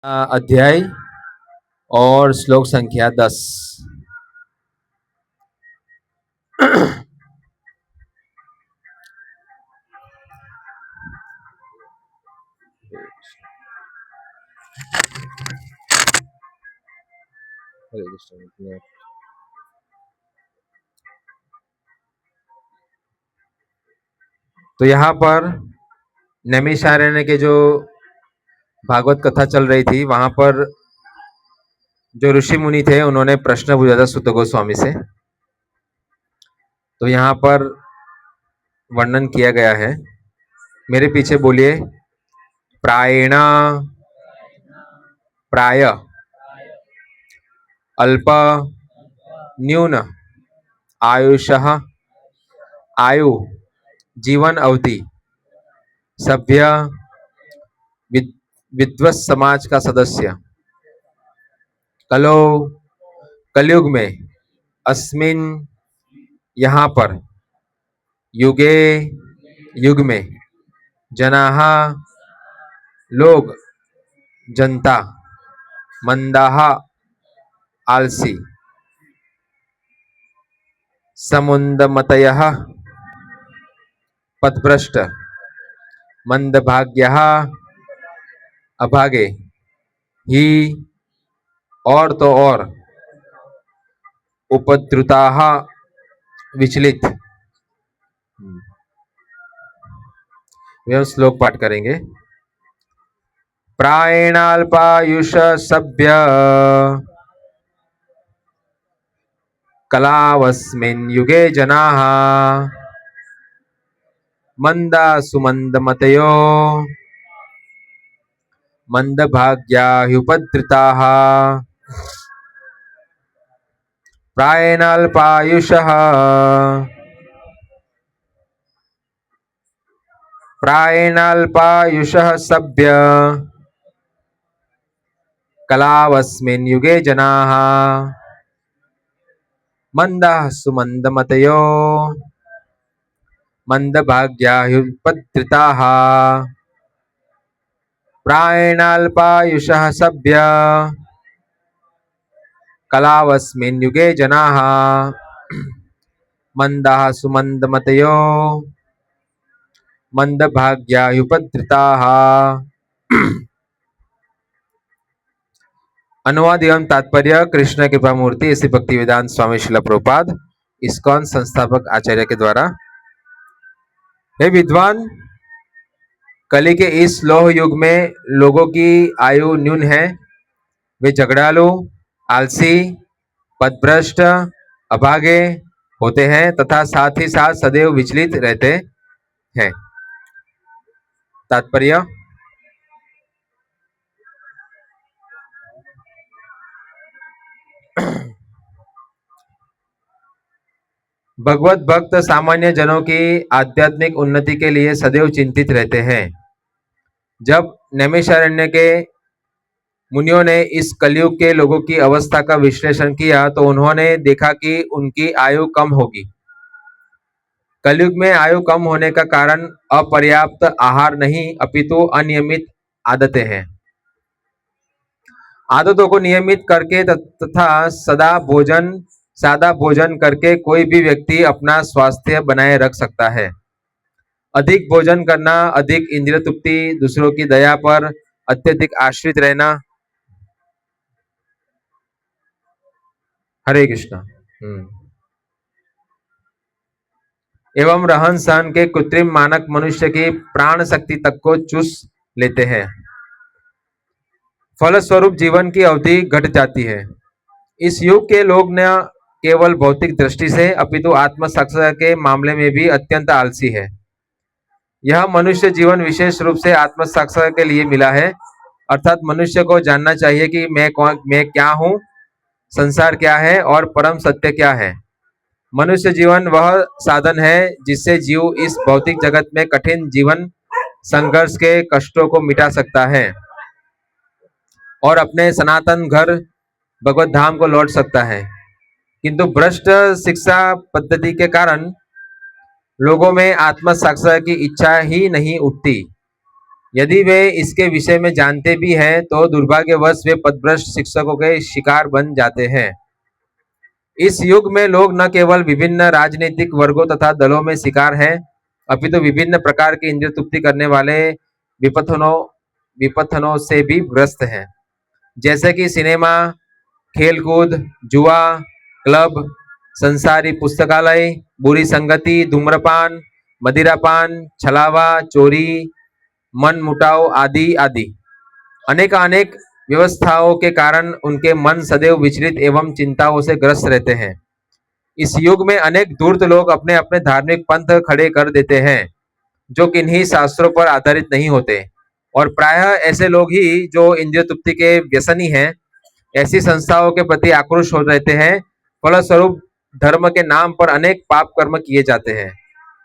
अध्याय और श्लोक संख्या 10। तो यहाँ पर नैमिषारण्य के जो भागवत कथा चल रही थी, वहां पर जो ऋषि मुनि थे उन्होंने प्रश्न पूछा था सुत गोस्वामी से। तो यहाँ पर वर्णन किया गया है, मेरे पीछे बोलिए। प्रायण, प्राय, अल्प, न्यून, आयुषः, आयु, जीवन अवधि, सभ्य, विद्वत समाज का सदस्य, कलयुग में, अस्मिन, यहाँ पर, युगे, युग में, जनाः, लोग, जनता, मंदाः, आलसी, समुंदमतयः, पथभ्रष्ट, मंदभाग्यः, अभागे, ही, और तो और, उपद्रुताः, विचलित। वे हम श्लोक पाठ करेंगे। प्रायणाल्पायुष सभ्य कलावस्मिन् युगे जनाः मंदा सुमंदमतयो मंदभाग्या ह्युपद्रुताः। प्रायणाल्पायुषः, प्रायणाल्पायुषः सभ्य कलावस्मिन् युगे जनाः मंदाः सुमंदमतयो मंदभाग्या ह्युपद्रुताः। प्रायणाल्पायुषः सभ्य कलावस्मिन् युगे जनाः मंदाः सुमंदमतयो मंदभाग्या ह्युपद्रुताः। अनुवाद एवं तात्पर्य कृष्ण कृपा मूर्ति श्री भक्तिवेदांत स्वामी श्रील प्रभुपाद इस्कॉन संस्थापक आचार्य के द्वारा। हे विद्वान, कली के इस लोह युग में लोगों की आयु न्यून है। वे झगड़ालू, आलसी, पथभ्रष्ट, अभागे होते हैं तथा साथ ही साथ सदैव विचलित रहते हैं। तात्पर्य, भगवत भक्त सामान्य जनों की आध्यात्मिक उन्नति के लिए सदैव चिंतित रहते हैं। जब नैमिषारण्य के मुनियों ने इस कलयुग के लोगों की अवस्था का विश्लेषण किया तो उन्होंने देखा कि उनकी आयु कम होगी। कलयुग में आयु कम होने का कारण अपर्याप्त आहार नहीं अपितु अनियमित आदतें हैं। आदतों को नियमित करके तथा सादा भोजन करके कोई भी व्यक्ति अपना स्वास्थ्य बनाए रख सकता है। अधिक भोजन करना, अधिक इंद्रिय तृप्ति, दूसरों की दया पर अत्यधिक आश्रित रहना। हरे कृष्णा। एवं रहन सहन के कृत्रिम मानक मनुष्य की प्राण शक्ति तक को चूस लेते हैं। फलस्वरूप जीवन की अवधि घट जाती है। इस युग के लोग न केवल भौतिक दृष्टि से अपितु आत्म साक्षात्कार के मामले में भी अत्यंत आलसी है। यह मनुष्य जीवन विशेष रूप से आत्म साक्षात्कार के लिए मिला है, अर्थात मनुष्य को जानना चाहिए कि मैं क्या हूँ, संसार क्या है और परम सत्य क्या है। मनुष्य जीवन वह साधन है जिससे जीव इस भौतिक जगत में कठिन जीवन संघर्ष के कष्टों को मिटा सकता है और अपने सनातन घर भगवत धाम को लौट सकता है। किंतु भ्रष्ट शिक्षा पद्धति के कारण लोगों में आत्म साक्षात्कार की इच्छा ही नहीं उठती। यदि वे इसके विषय में जानते भी हैं तो दुर्भाग्यवश वे पथभ्रष्ट शिक्षकों के शिकार बन जाते हैं। इस युग में लोग न केवल विभिन्न राजनीतिक वर्गों तथा दलों में शिकार हैं, अपितु विभिन्न प्रकार की इंद्रिय तृप्ति करने वाले विपथनों विपथनों से भी ग्रस्त हैं, जैसे कि सिनेमा, खेलकूद, जुआ, क्लब, संसारी पुस्तकालय, बुरी संगति, धूम्रपान, मदिरापान, छलावा, चोरी, मन मुटाव आदि आदि। अनेक व्यवस्थाओं के कारण उनके मन सदैव विचलित एवं चिंताओं से ग्रस्त रहते हैं। इस युग में अनेक धूर्त लोग अपने अपने धार्मिक पंथ खड़े कर देते हैं, जो किन्हीं शास्त्रों पर आधारित नहीं होते, और प्रायः ऐसे लोग ही जो इंद्रिय तृप्ति के व्यसनी हैं, ऐसी संस्थाओं के प्रति आक्रोश हो रहते हैं। फलस्वरूप धर्म के नाम पर अनेक पाप कर्म किए जाते हैं,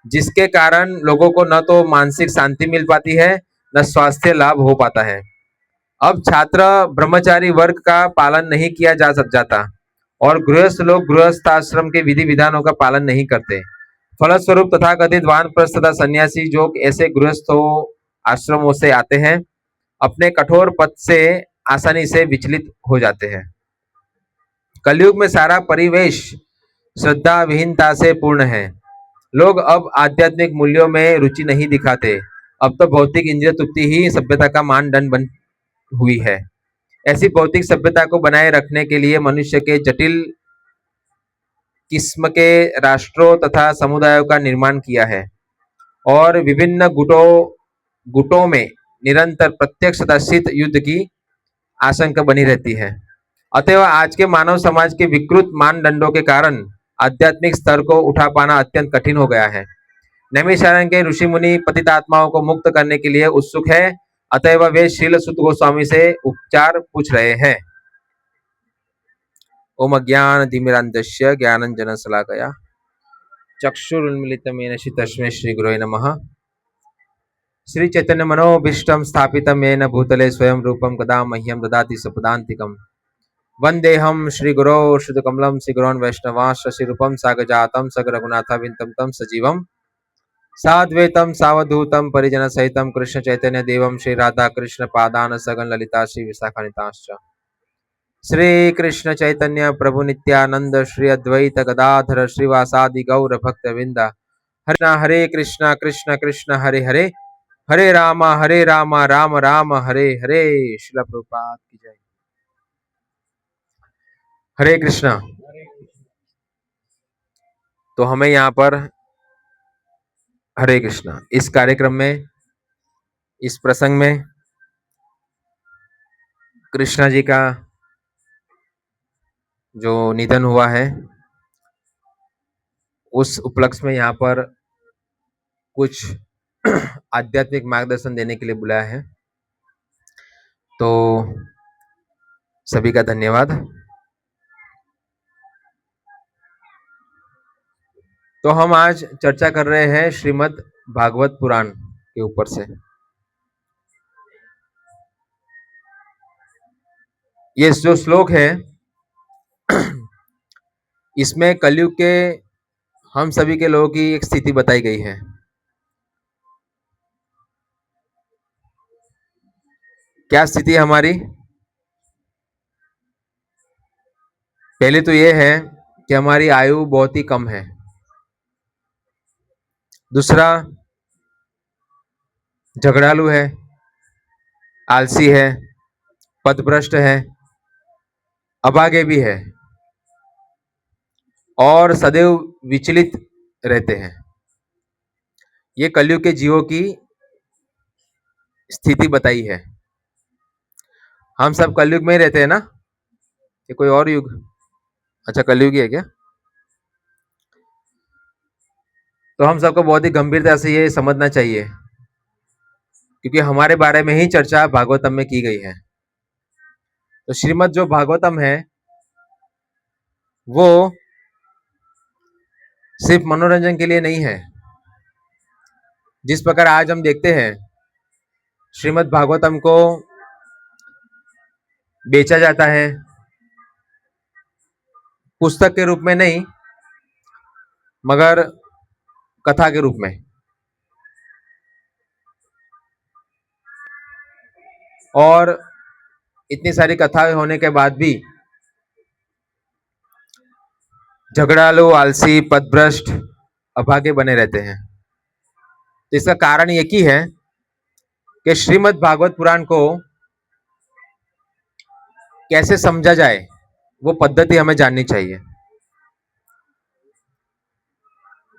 जिसके कारण लोगों को न तो मानसिक शांति मिल पाती है, न स्वास्थ्य लाभ हो पाता है। अब छात्र ब्रह्मचारी वर्ग का पालन नहीं किया जा जाता और गृहस्थ लोग गृहस्थ आश्रम के विधि विधानों का पालन नहीं करते। फलस्वरूप तथाकथित वानप्रस्थ तथा सन्यासी जो ऐसे गृहस्थों आश्रमों से आते हैं, अपने कठोर पथ से आसानी से विचलित हो जाते हैं। कलयुग में सारा परिवेश श्रद्धा विहीनता से पूर्ण है। लोग अब आध्यात्मिक मूल्यों में रुचि नहीं दिखाते। अब तो भौतिक इंद्रिय तृप्ति ही सभ्यता का मानदंड बन हुई है। ऐसी भौतिक सभ्यता को बनाए रखने के लिए मनुष्य के जटिल किस्म के राष्ट्रों तथा समुदायों का निर्माण किया है और विभिन्न गुटों में निरंतर प्रत्यक्ष तथा शीत युद्ध की आशंका बनी रहती है। अतएव आज के मानव समाज के विकृत मानदंडों के कारण आध्यात्मिक स्तर को उठा पाना अत्यंत कठिन हो गया है। नैमिषारण्य के ऋषि मुनि पतितात्माओं को मुक्त करने के लिए उत्सुक है, अतएव वे शील सुत गोस्वामी से उपचार पूछ रहे हैं। ओम अज्ञान तिमिरान्धस्य ज्ञानाञ्जनशलाकया चक्षुरुन्मीलितं येन तस्मै श्री गुरुवे नमः। श्री चैतन्य मनोभीष्टं स्थापितं येन भूतले स्वयं रूपं कदा मह्यं ददाति सपदान्तिकम्। वन्देऽहं श्रीगुरौ श्रीयुतकमलं श्रीगुरोन् वैष्णवांश्च श्रीरूपं साग्रजातं सगरघुनाथावितं तं सजीवं साद्वैतं सावधूतं परिजनसहितं कृष्ण चैतन्य देवं श्री राधा कृष्ण पादान सगन ललिता श्री विशाखान्वितांश्च। श्री कृष्ण चैतन्य प्रभु नित्यानंद श्री अद्वैत गदाधर श्रीवासादि गौर भक्तवृंद हरे कृष्णा कृष्ण कृष्ण हरे हरे हरे राम राम राम हरे हरे। श्रील प्रभुपाद की जय। हरे कृष्णा। तो हमें यहाँ पर हरे कृष्णा इस कार्यक्रम में, इस प्रसंग में कृष्णा जी का जो निधन हुआ है उस उपलक्ष्य में यहाँ पर कुछ आध्यात्मिक मार्गदर्शन देने के लिए बुलाया है। तो सभी का धन्यवाद। तो हम आज चर्चा कर रहे हैं श्रीमद् भागवत पुराण के ऊपर से। ये जो श्लोक है इसमें कलयुग के हम सभी के लोगों की एक स्थिति बताई गई है। क्या स्थिति है हमारी? पहले तो ये है कि हमारी आयु बहुत ही कम है। दूसरा, झगड़ालू है, आलसी है, पथभ्रष्ट है, अभागे भी है और सदैव विचलित रहते हैं। ये कलयुग के जीवों की स्थिति बताई है। हम सब कलयुग में ही रहते हैं ना? ये कोई और युग? अच्छा, कलयुग ही है क्या? तो हम सबको बहुत ही गंभीरता से ये समझना चाहिए, क्योंकि हमारे बारे में ही चर्चा भागवतम में की गई है। तो श्रीमद् जो भागवतम है वो सिर्फ मनोरंजन के लिए नहीं है। जिस प्रकार आज हम देखते हैं श्रीमद् भागवतम को बेचा जाता है, पुस्तक के रूप में नहीं मगर कथा के रूप में। और इतनी सारी कथाएं होने के बाद भी झगड़ालू, आलसी, पथभ्रष्ट, अभागे बने रहते हैं। तो इसका कारण एक ही है कि श्रीमद् भागवत पुराण को कैसे समझा जाए, वो पद्धति हमें जाननी चाहिए।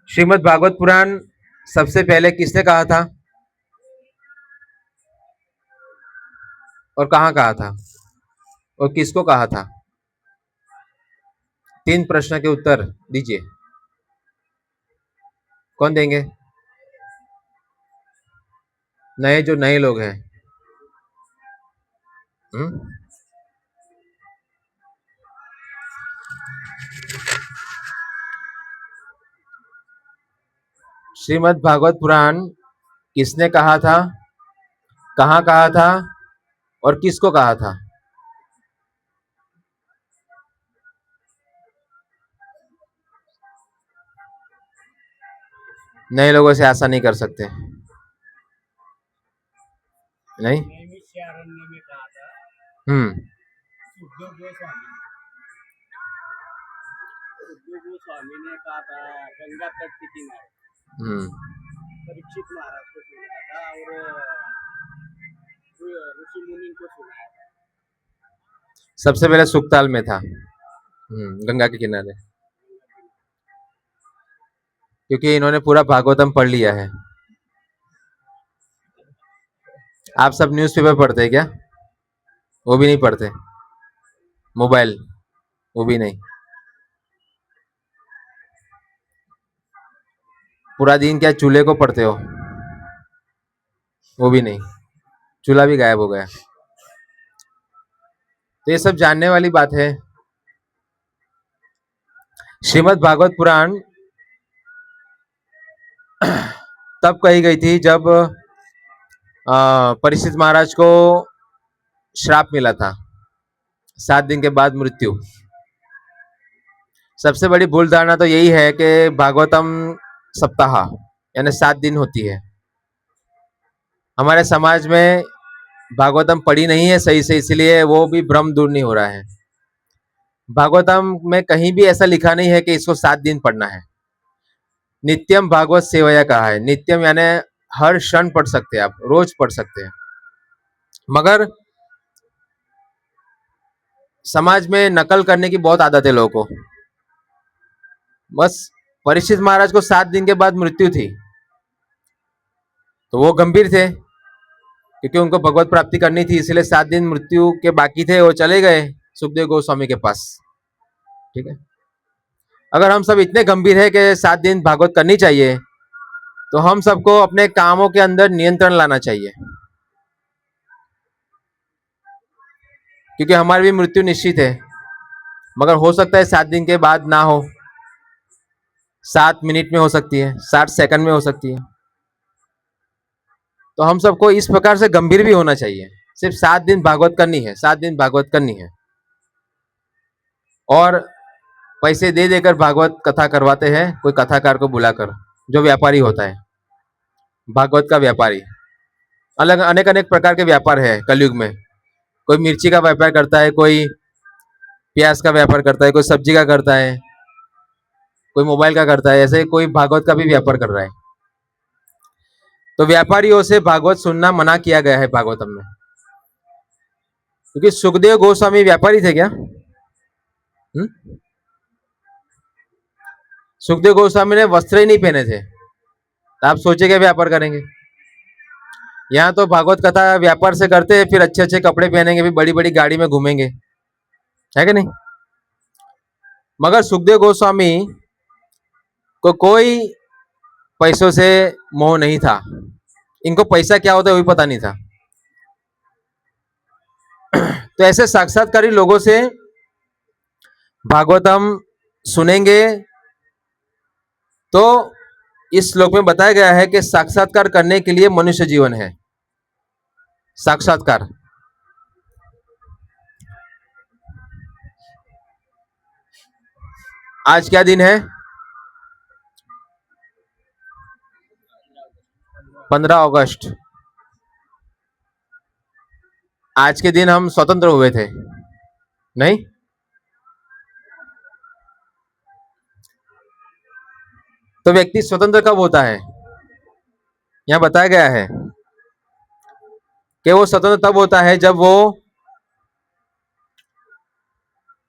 श्रीमद् भागवत पुराण सबसे पहले किसने कहा था और कहाँ कहा था और किसको कहा था? 3 प्रश्न के उत्तर दीजिए। कौन देंगे? जो नए लोग हैं। श्रीमद् भागवत पुराण किसने कहा था, कहाँ कहा था और किसको कहा था? नए लोगों से आशा नहीं कर सकते। नहीं। हम्म। गोस्वामी ने कहा था गंगा तट के किनारे। परीक्षित महाराज को सुनाया था और ऋषि मुनि को सुनाया था। सबसे पहले सुखताल में था, गंगा के किनारे, क्योंकि इन्होंने पूरा भागवतम पढ़ लिया है। आप सब न्यूज़पेपर पढ़ते हैं क्या? वो भी नहीं पढ़ते। मोबाइल, वो भी नहीं। पूरा दिन क्या चूल्हे को पढ़ते हो? वो भी नहीं। चूल्हा भी गायब हो गया। तो ये सब जानने वाली बात है। श्रीमद् भागवत पुराण तब कही गई थी जब परीक्षित महाराज को श्राप मिला था, 7 दिन के बाद मृत्यु। सबसे बड़ी भूल धारणा तो यही है कि भागवतम सप्ताह यानी 7 दिन होती है। हमारे समाज में भागवतम पढ़ी नहीं है सही से, इसलिए वो भी भ्रम दूर नहीं हो रहा है। भागवतम में कहीं भी ऐसा लिखा नहीं है कि इसको 7 दिन पढ़ना है। नित्यम भागवत सेवया कहा है। नित्यम यानी हर क्षण पढ़ सकते हैं, आप रोज पढ़ सकते हैं। मगर समाज में नकल करने की बहुत आदत है लोगों को। बस परीक्षित महाराज को 7 दिन के बाद मृत्यु थी, तो वो गंभीर थे क्योंकि उनको भगवत प्राप्ति करनी थी, इसलिए 7 दिन मृत्यु के बाकी थे, वो चले गए सुखदेव गोस्वामी के पास। ठीक है। अगर हम सब इतने गंभीर है कि 7 दिन भागवत करनी चाहिए, तो हम सबको अपने कामों के अंदर नियंत्रण लाना चाहिए, क्योंकि हमारी भी मृत्यु निश्चित है। मगर हो सकता है 7 दिन के बाद ना हो, 7 मिनट में हो सकती है, 60 सेकंड में हो सकती है। तो हम सबको इस प्रकार से गंभीर भी होना चाहिए। सिर्फ 7 दिन भागवत करनी है, 7 दिन भागवत करनी है। और पैसे दे देकर भागवत कथा करवाते हैं कोई कथाकार को बुलाकर, जो व्यापारी होता है, भागवत का व्यापारी। अलग अनेक अनेक प्रकार के व्यापार है कलयुग में। कोई मिर्ची का व्यापार करता है, कोई प्याज का व्यापार करता है, कोई सब्जी का करता है, कोई मोबाइल का करता है, ऐसे कोई भागवत का भी व्यापार कर रहा है। तो व्यापारियों से भागवत सुनना मना किया गया है भागवतम में, क्योंकि सुखदेव गोस्वामी व्यापारी थे क्या? सुखदेव गोस्वामी ने वस्त्र ही नहीं पहने थे, तो आप सोचे क्या व्यापार करेंगे? यहाँ तो भागवत कथा व्यापार से करते हैं, फिर अच्छे अच्छे कपड़े पहनेंगे, फिर बड़ी बड़ी गाड़ी में घूमेंगे, है कि नहीं? मगर सुखदेव गोस्वामी को कोई पैसों से मोह नहीं था। इनको पैसा क्या होता है वो भी पता नहीं था। तो ऐसे साक्षात्कारी लोगों से भागवतम सुनेंगे तो इस श्लोक में बताया गया है कि साक्षात्कार करने के लिए मनुष्य जीवन है। साक्षात्कार। आज क्या दिन है? 15 अगस्त। आज के दिन हम स्वतंत्र हुए थे, नहीं? तो व्यक्ति स्वतंत्र कब होता है? यहाँ बताया गया है कि वो स्वतंत्र तब होता है जब वो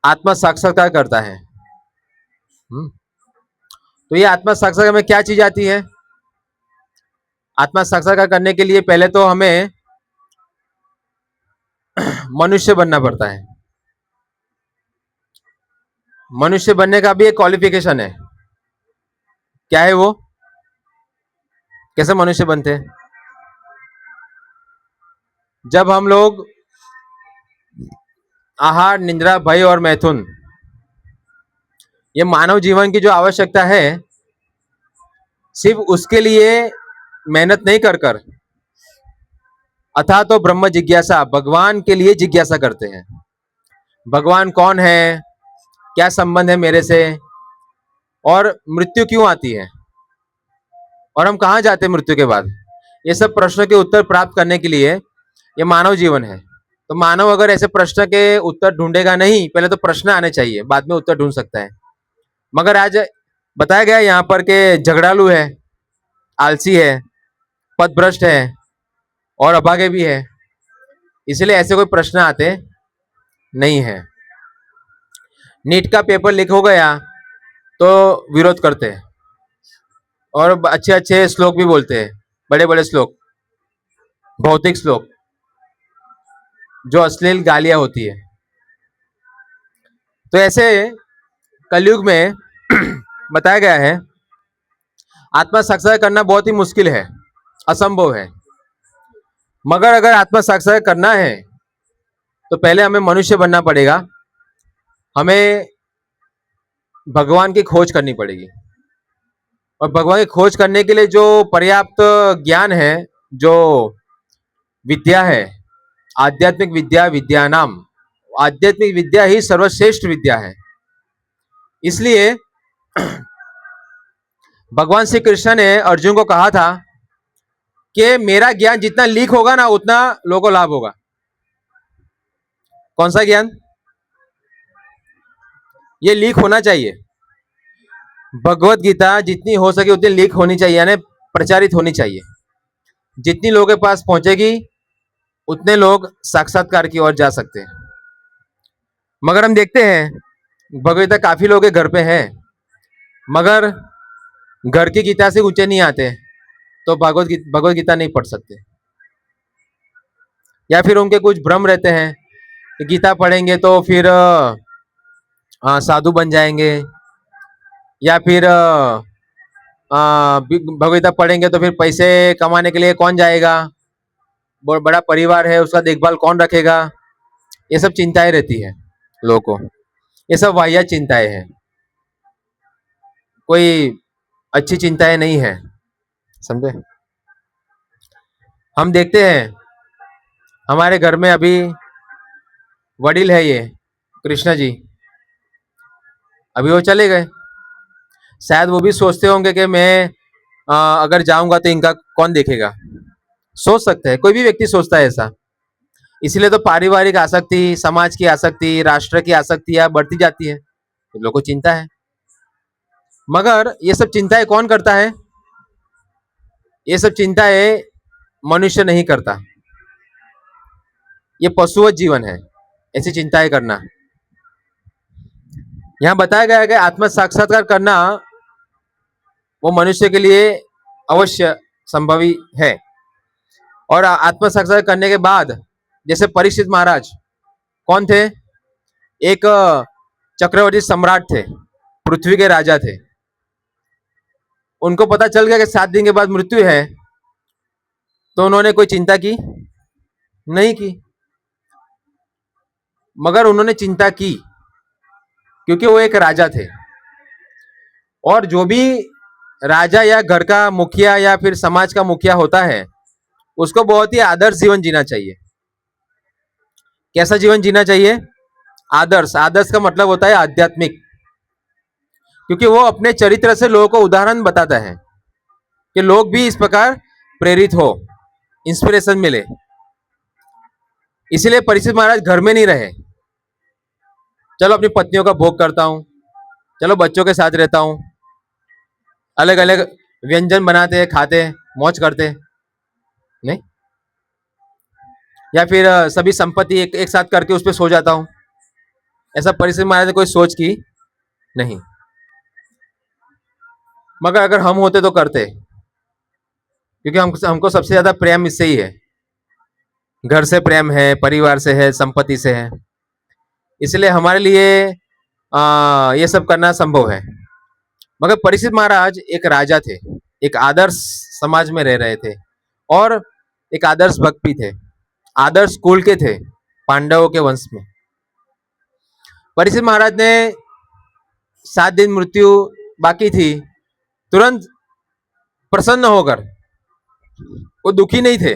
आत्मा साक्षात्कार करता है। तो ये आत्मा साक्षात्कार में क्या चीज आती है? आत्मा साक्षात्कार करने के लिए पहले तो हमें मनुष्य बनना पड़ता है। मनुष्य बनने का भी एक क्वालिफिकेशन है। क्या है वो? कैसे मनुष्य बनते हैं? जब हम लोग आहार, निद्रा, भय और मैथुन, ये मानव जीवन की जो आवश्यकता है, सिर्फ उसके लिए मेहनत नहीं कर कर, अथा तो ब्रह्म जिज्ञासा, भगवान के लिए जिज्ञासा करते हैं। भगवान कौन है, क्या संबंध है मेरे से, और मृत्यु क्यों आती है, और हम कहाँ जाते हैं मृत्यु के बाद, ये सब प्रश्नों के उत्तर प्राप्त करने के लिए ये मानव जीवन है। तो मानव अगर ऐसे प्रश्न के उत्तर ढूंढेगा नहीं, पहले तो प्रश्न आने चाहिए, बाद में उत्तर ढूंढ सकता है। मगर आज बताया गया यहाँ पर कि झगड़ालू है, आलसी है, पथभ्रष्ट है और अभागे भी है, इसलिए ऐसे कोई प्रश्न आते नहीं है। नीट का पेपर लीक हो गया तो विरोध करते हैं और अच्छे अच्छे श्लोक भी बोलते हैं, बड़े बड़े श्लोक, भौतिक श्लोक, जो अश्लील गालियां होती है। तो ऐसे कलयुग में बताया गया है आत्मा साक्षात्कार करना बहुत ही मुश्किल है, असंभव है। मगर अगर आत्मा साक्षात्कार करना है तो पहले हमें मनुष्य बनना पड़ेगा, हमें भगवान की खोज करनी पड़ेगी। और भगवान की खोज करने के लिए जो पर्याप्त ज्ञान है, जो विद्या है, आध्यात्मिक विद्या, विद्यानाम, आध्यात्मिक विद्या ही सर्वश्रेष्ठ विद्या है। इसलिए भगवान श्री कृष्ण ने अर्जुन को कहा था कि मेरा ज्ञान जितना लीक होगा ना, उतना लोगों को लाभ होगा। कौन सा ज्ञान? ये लीक होना चाहिए। भगवत गीता जितनी हो सके उतनी लीक होनी चाहिए, यानी प्रचारित होनी चाहिए। जितनी लोगों के पास पहुंचेगी उतने लोग साक्षात्कार की ओर जा सकते हैं। मगर हम देखते हैं भगवत गीता काफी लोग के घर पे है, मगर घर की गीता से ऊंचे नहीं आते, तो भगवत गीता नहीं पढ़ सकते। या फिर उनके कुछ भ्रम रहते हैं कि गीता पढ़ेंगे तो फिर साधु बन जाएंगे, या फिर भगवत गीता पढ़ेंगे तो फिर पैसे कमाने के लिए कौन जाएगा, बहुत बड़ा परिवार है उसका देखभाल कौन रखेगा। ये सब चिंताएं रहती है लोगों को, ये सब वाहियात चिंताएं हैं, कोई अच्छी चिंताएं नहीं है, समझे? हम देखते हैं हमारे घर में अभी वडील है ये कृष्णा जी, अभी वो चले गए। शायद वो भी सोचते होंगे कि मैं अगर जाऊंगा तो इनका कौन देखेगा, सोच सकते हैं, कोई भी व्यक्ति सोचता है ऐसा। इसलिए तो पारिवारिक आसक्ति, समाज की आसक्ति, राष्ट्र की आसक्तियां बढ़ती जाती है, तो लोगों को चिंता है। मगर ये सब चिंताएं कौन करता है? ये सब चिंताएं मनुष्य नहीं करता, ये पशुवत जीवन है ऐसी चिंताएं करना। यहां बताया गया है कि आत्म साक्षात्कार करना वो मनुष्य के लिए अवश्य संभवी है। और आत्म साक्षात्कार करने के बाद, जैसे परीक्षित महाराज कौन थे? एक चक्रवर्ती सम्राट थे, पृथ्वी के राजा थे। उनको पता चल गया कि 7 दिन के बाद मृत्यु है, तो उन्होंने कोई चिंता की नहीं की। मगर उन्होंने चिंता की क्योंकि वो एक राजा थे, और जो भी राजा या घर का मुखिया या फिर समाज का मुखिया होता है, उसको बहुत ही आदर्श जीवन जीना चाहिए। कैसा जीवन जीना चाहिए? आदर्श। आदर्श का मतलब होता है आध्यात्मिक, क्योंकि वो अपने चरित्र से लोगों को उदाहरण बताता है कि लोग भी इस प्रकार प्रेरित हो, इंस्पिरेशन मिले। इसीलिए परीक्षित महाराज घर में नहीं रहे। चलो अपनी पत्नियों का भोग करता हूँ, चलो बच्चों के साथ रहता हूँ, अलग अलग व्यंजन बनाते खाते मौज करते, नहीं। या फिर सभी संपत्ति एक साथ करके उस पर सो जाता हूँ, ऐसा परीक्षित महाराज ने कोई सोच की नहीं। मगर अगर हम होते तो करते, क्योंकि हमको सबसे ज्यादा प्रेम इससे ही है, घर से प्रेम है, परिवार से है, संपत्ति से है। इसलिए हमारे लिए ये सब करना संभव है। मगर परीक्षित महाराज एक राजा थे, एक आदर्श समाज में रह रहे थे और एक आदर्श भक्त भी थे, आदर्श कुल के थे, पांडवों के वंश में। परीक्षित महाराज ने 7 दिन मृत्यु बाकी थी, तुरंत प्रसन्न होकर, वो दुखी नहीं थे,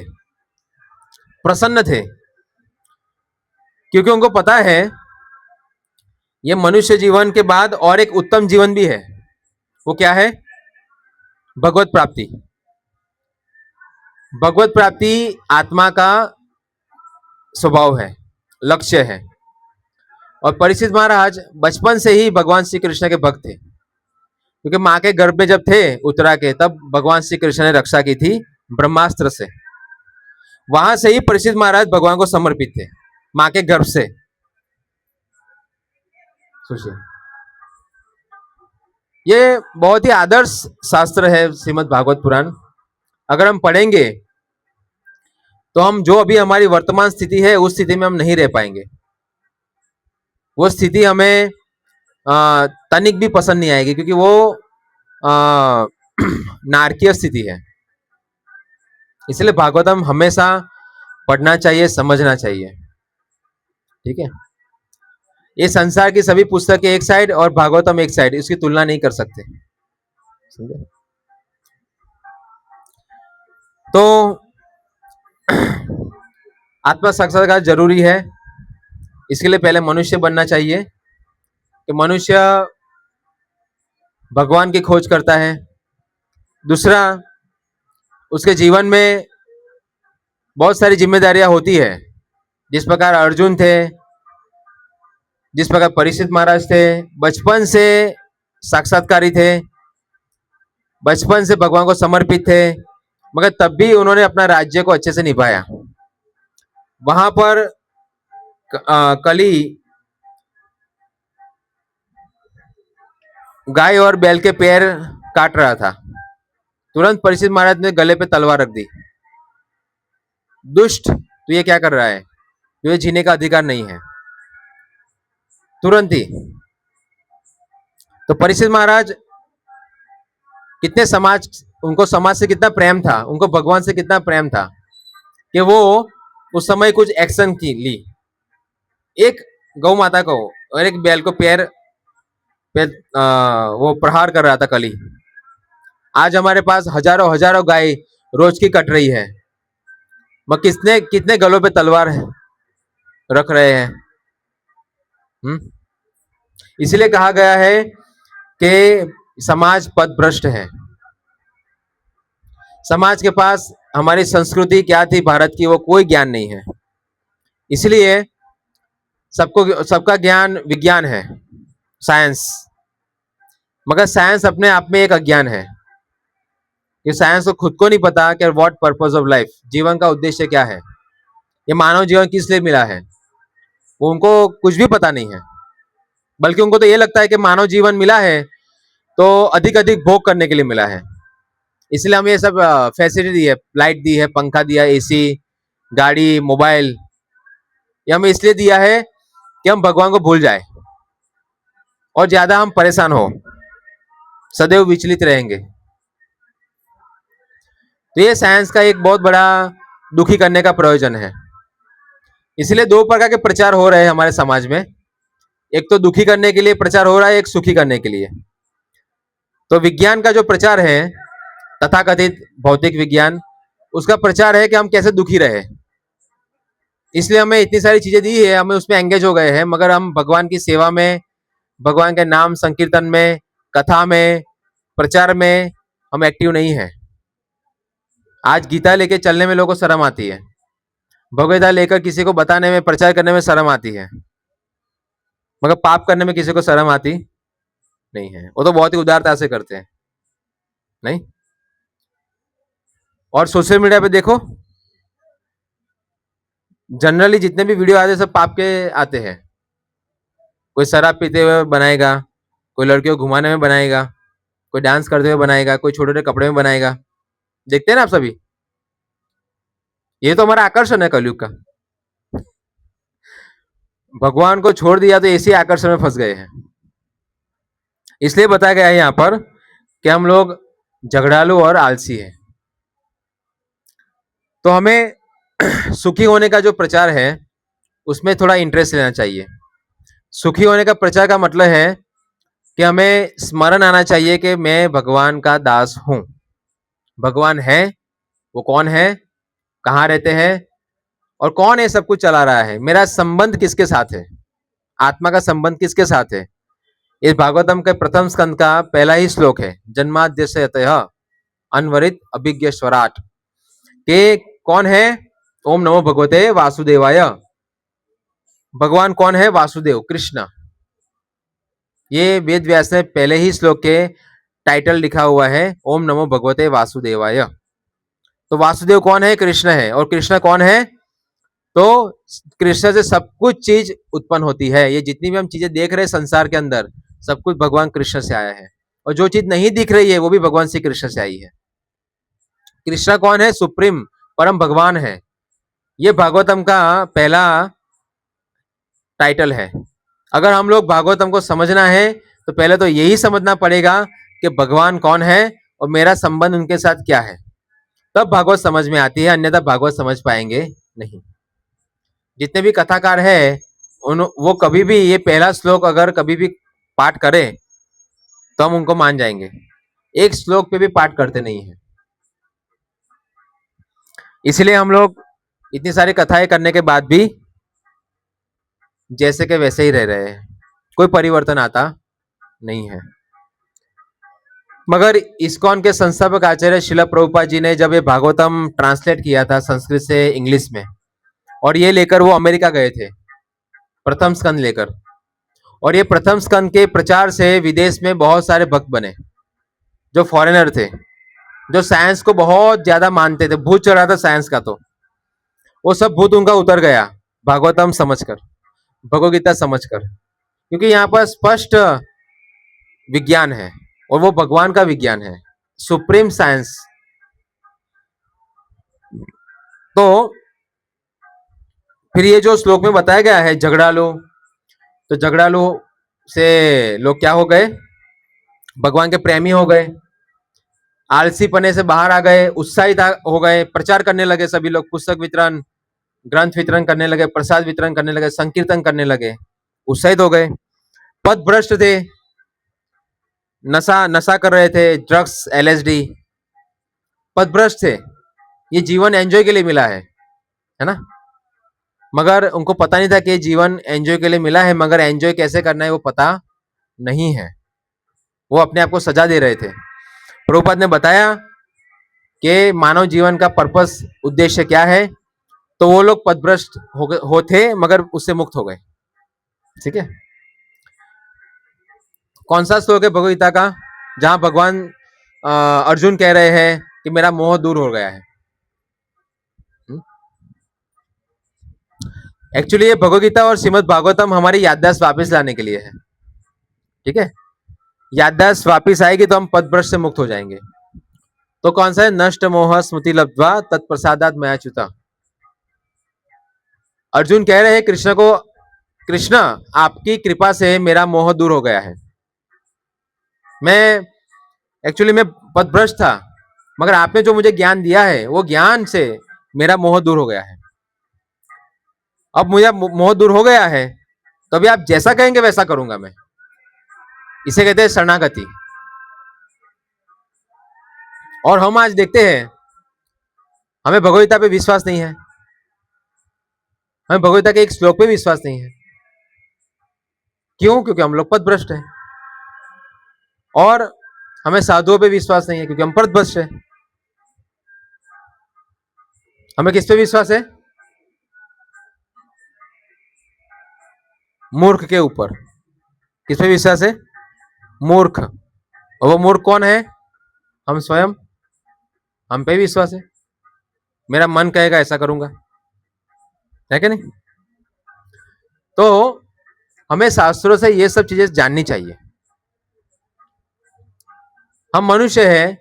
प्रसन्न थे, क्योंकि उनको पता है ये मनुष्य जीवन के बाद और एक उत्तम जीवन भी है। वो क्या है? भगवत प्राप्ति। भगवत प्राप्ति आत्मा का स्वभाव है, लक्ष्य है। और परीक्षित महाराज बचपन से ही भगवान श्री कृष्ण के भक्त थे, क्योंकि माँ के गर्भ में जब थे उत्तरा के, तब भगवान श्री कृष्ण ने रक्षा की थी ब्रह्मास्त्र से। वहां से ही परीक्षित महाराज भगवान को समर्पित थे, माँ के गर्भ से। सोचिए, ये बहुत ही आदर्श शास्त्र है श्रीमद् भागवत पुराण। अगर हम पढ़ेंगे तो हम जो अभी हमारी वर्तमान स्थिति है उस स्थिति में हम नहीं रह पाएंगे। वो स्थिति हमें तनिक भी पसंद नहीं आएगी, क्योंकि वो नारकीय स्थिति है। इसलिए भागवतम हमेशा पढ़ना चाहिए, समझना चाहिए। ठीक है, ये संसार की सभी पुस्तकें एक साइड और भागवतम एक साइड, इसकी तुलना नहीं कर सकते, समझे? तो आत्मा साक्षात्कार जरूरी है। इसके लिए पहले मनुष्य बनना चाहिए, कि मनुष्य भगवान की खोज करता है। दूसरा, उसके जीवन में बहुत सारी जिम्मेदारियां होती है, जिस प्रकार अर्जुन थे, जिस प्रकार परीक्षित महाराज थे, बचपन से साक्षात्कारी थे, बचपन से भगवान को समर्पित थे, मगर तब भी उन्होंने अपना राज्य को अच्छे से निभाया। वहां पर कली गाय और बैल के पैर काट रहा था, तुरंत परीक्षित महाराज ने गले पे तलवार रख दी। दुष्ट, तू ये क्या कर रहा है? तुझे जीने का अधिकार नहीं है, तुरंत ही। तो परीक्षित महाराज कितने उनको समाज से कितना प्रेम था, उनको भगवान से कितना प्रेम था, कि वो उस समय कुछ एक्शन की ली। एक गौ माता को और एक बैल को पैर पे वो प्रहार कर रहा था कली। आज हमारे पास हजारों हजारों गाय रोज की कट रही है, मगर कितने गलों पे तलवार रख रहे हैं। इसलिए कहा गया है कि समाज पथभ्रष्ट है। समाज के पास हमारी संस्कृति क्या थी भारत की, वो कोई ज्ञान नहीं है। इसलिए सबका ज्ञान विज्ञान है, साइंस, मगर साइंस अपने आप में एक अज्ञान है, कि साइंस को खुद को नहीं पता कि व्हाट पर्पस ऑफ लाइफ, जीवन का उद्देश्य क्या है, ये मानव जीवन किस लिए मिला है, वो उनको कुछ भी पता नहीं है। बल्कि उनको तो ये लगता है कि मानव जीवन मिला है तो अधिक अधिक भोग करने के लिए मिला है। इसलिए हमें ये सब फैसिलिटी दी है, लाइट दी है, पंखा दिया, एसी, गाड़ी, मोबाइल, ये हमें इसलिए दिया है कि हम भगवान को भूल जाए और ज्यादा हम परेशान हो, सदैव विचलित रहेंगे। तो ये साइंस का एक बहुत बड़ा दुखी करने का प्रयोजन है। इसलिए 2 प्रकार के प्रचार हो रहे हैं हमारे समाज में, एक तो दुखी करने के लिए प्रचार हो रहा है, एक सुखी करने के लिए। तो विज्ञान का जो प्रचार है, तथाकथित भौतिक विज्ञान, उसका प्रचार है कि हम कैसे दुखी रहे। इसलिए हमें इतनी सारी चीजें दी है, हमें उसमें एंगेज हो गए हैं, मगर हम भगवान की सेवा में, भगवान के नाम संकीर्तन में, कथा में, प्रचार में हम एक्टिव नहीं है। आज गीता लेके चलने में लोगों को शर्म आती है, भगवद गीता लेकर किसी को बताने में, प्रचार करने में शर्म आती है, मगर पाप करने में किसी को शर्म आती नहीं है। वो तो बहुत ही उदारता से करते हैं, नहीं। और सोशल मीडिया पे देखो, जनरली जितने भी वीडियो आते हैं सब पाप के आते हैं। कोई शराब पीते हुए बनाएगा, कोई लड़कियों को घुमाने में बनाएगा, कोई डांस करते हुए बनाएगा, कोई छोटे छोटे कपड़े में बनाएगा। देखते हैं ना आप सभी। ये तो हमारा आकर्षण है कलयुग का। भगवान को छोड़ दिया तो इसी आकर्षण में फंस गए हैं। इसलिए बताया गया है यहाँ पर कि हम लोग झगड़ालू और आलसी हैं। तो हमें सुखी होने का जो प्रचार है उसमें थोड़ा इंटरेस्ट लेना चाहिए। सुखी होने का प्रचार का मतलब है कि हमें स्मरण आना चाहिए कि मैं भगवान का दास हूं। भगवान है, वो कौन है, कहाँ रहते हैं और कौन है सब कुछ चला रहा है। मेरा संबंध किसके साथ है, आत्मा का संबंध किसके साथ है। इस भागवतम के प्रथम स्कंद का पहला ही श्लोक है, जन्माद्यस्य अनवरित अभिज्ञ स्वराट, के कौन है, ओम नमो भगवते वासुदेवाय। भगवान कौन है, वासुदेव कृष्ण। ये वेद व्यास ने पहले ही श्लोक के टाइटल लिखा हुआ है, ओम नमो भगवते वासुदेवाय। तो वासुदेव कौन है, कृष्ण है। और कृष्ण कौन है, तो कृष्ण से सब कुछ चीज उत्पन्न होती है। ये जितनी भी हम चीजें देख रहे हैं संसार के अंदर, सब कुछ भगवान कृष्ण से आया है। और जो चीज नहीं दिख रही है वो भी भगवान श्री कृष्ण से आई है। कृष्ण कौन है, सुप्रीम परम भगवान है। ये भागवतम का पहला टाइटल है। अगर हम लोग भागवतम को समझना है तो पहले तो यही समझना पड़ेगा कि भगवान कौन है और मेरा संबंध उनके साथ क्या है, तब भागवत समझ में आती है, अन्यथा भागवत समझ पाएंगे नहीं। जितने भी कथाकार है वो कभी भी ये पहला श्लोक अगर कभी भी पाठ करें तो हम उनको मान जाएंगे। एक श्लोक पे भी पाठ करते नहीं है। इसलिए हम लोग इतनी सारी कथाएं करने के बाद भी जैसे के वैसे ही रह रहे हैं, कोई परिवर्तन आता नहीं है। मगर इस्कॉन के संस्थापक आचार्य शिला प्रभुपाद जी ने जब ये भागवतम ट्रांसलेट किया था संस्कृत से इंग्लिश में, और ये लेकर वो अमेरिका गए थे प्रथम स्कंद लेकर, और ये प्रथम स्कंद के प्रचार से विदेश में बहुत सारे भक्त बने, जो फॉरेनर थे, जो साइंस को बहुत ज्यादा मानते थे। भूत चढ़ा था साइंस का, तो वो सब भूत उनका उतर गया भागवतम समझकर, भगवद गीता समझकर, क्योंकि यहाँ पर स्पष्ट विज्ञान है और वो भगवान का विज्ञान है, सुप्रीम साइंस। तो फिर ये जो श्लोक में बताया गया है झगड़ालू, तो झगड़ालू से लोग क्या हो गए, भगवान के प्रेमी हो गए, आलसी पने से बाहर आ गए, उत्साहित हो गए, प्रचार करने लगे सभी लोग, पुस्तक वितरण, ग्रंथ वितरण करने लगे, प्रसाद वितरण करने लगे, संकीर्तन करने लगे, उत्साहित हो गए। पथ भ्रष्ट थे, नशा नशा कर रहे थे, ड्रग्स एलएसडी, पथ भ्रष्ट थे। ये जीवन एंजॉय के लिए मिला है ना, मगर उनको पता नहीं था कि जीवन एंजॉय के लिए मिला है, मगर एंजॉय कैसे करना है वो पता नहीं है। वो अपने आप को सजा दे रहे थे। प्रभुपाद ने बताया कि मानव जीवन का पर्पस, उद्देश्य क्या है, तो वो लोग पथभ्रष्ट हो थे मगर उससे मुक्त हो गए। ठीक है, कौन सा श्लोक है भगवद गीता का जहां भगवान अर्जुन कह रहे हैं कि मेरा मोह दूर हो गया है। एक्चुअली ये भगवद गीता और श्रीमद् भागवतम हमारी याददाश्त वापस लाने के लिए है। ठीक है, याददाश्त वापस आएगी तो हम पथभ्रष्ट से मुक्त हो जाएंगे। तो कौन सा है, नष्ट मोह स्मृति लब्ध्वा तत्प्रसादात् मयाच्युता। अर्जुन कह रहे हैं कृष्ण को, कृष्ण आपकी कृपा से मेरा मोह दूर हो गया है। मैं पथभ्रष्ट था, मगर आपने जो मुझे ज्ञान दिया है वो ज्ञान से मेरा मोह दूर हो गया है। अब मुझे मोह दूर हो गया है तो अभी आप जैसा कहेंगे वैसा करूंगा मैं। इसे कहते हैं शरणागति। और हम आज देखते हैं हमें भगवद गीता पे विश्वास नहीं है, हमें भगवद गीता के एक श्लोक पे विश्वास नहीं है। क्यों? क्योंकि हम लोग पथभ्रष्ट हैं। और हमें साधुओं पे विश्वास नहीं है क्योंकि हम पथभ्रष्ट हैं। हमें किस पे विश्वास है? मूर्ख के ऊपर। किस पे विश्वास है? मूर्ख। और वो मूर्ख कौन है? हम स्वयं। हम पे विश्वास है, मेरा मन कहेगा ऐसा करूंगा, है कि नहीं? तो हमें शास्त्रों से ये सब चीजें जाननी चाहिए। हम मनुष्य हैं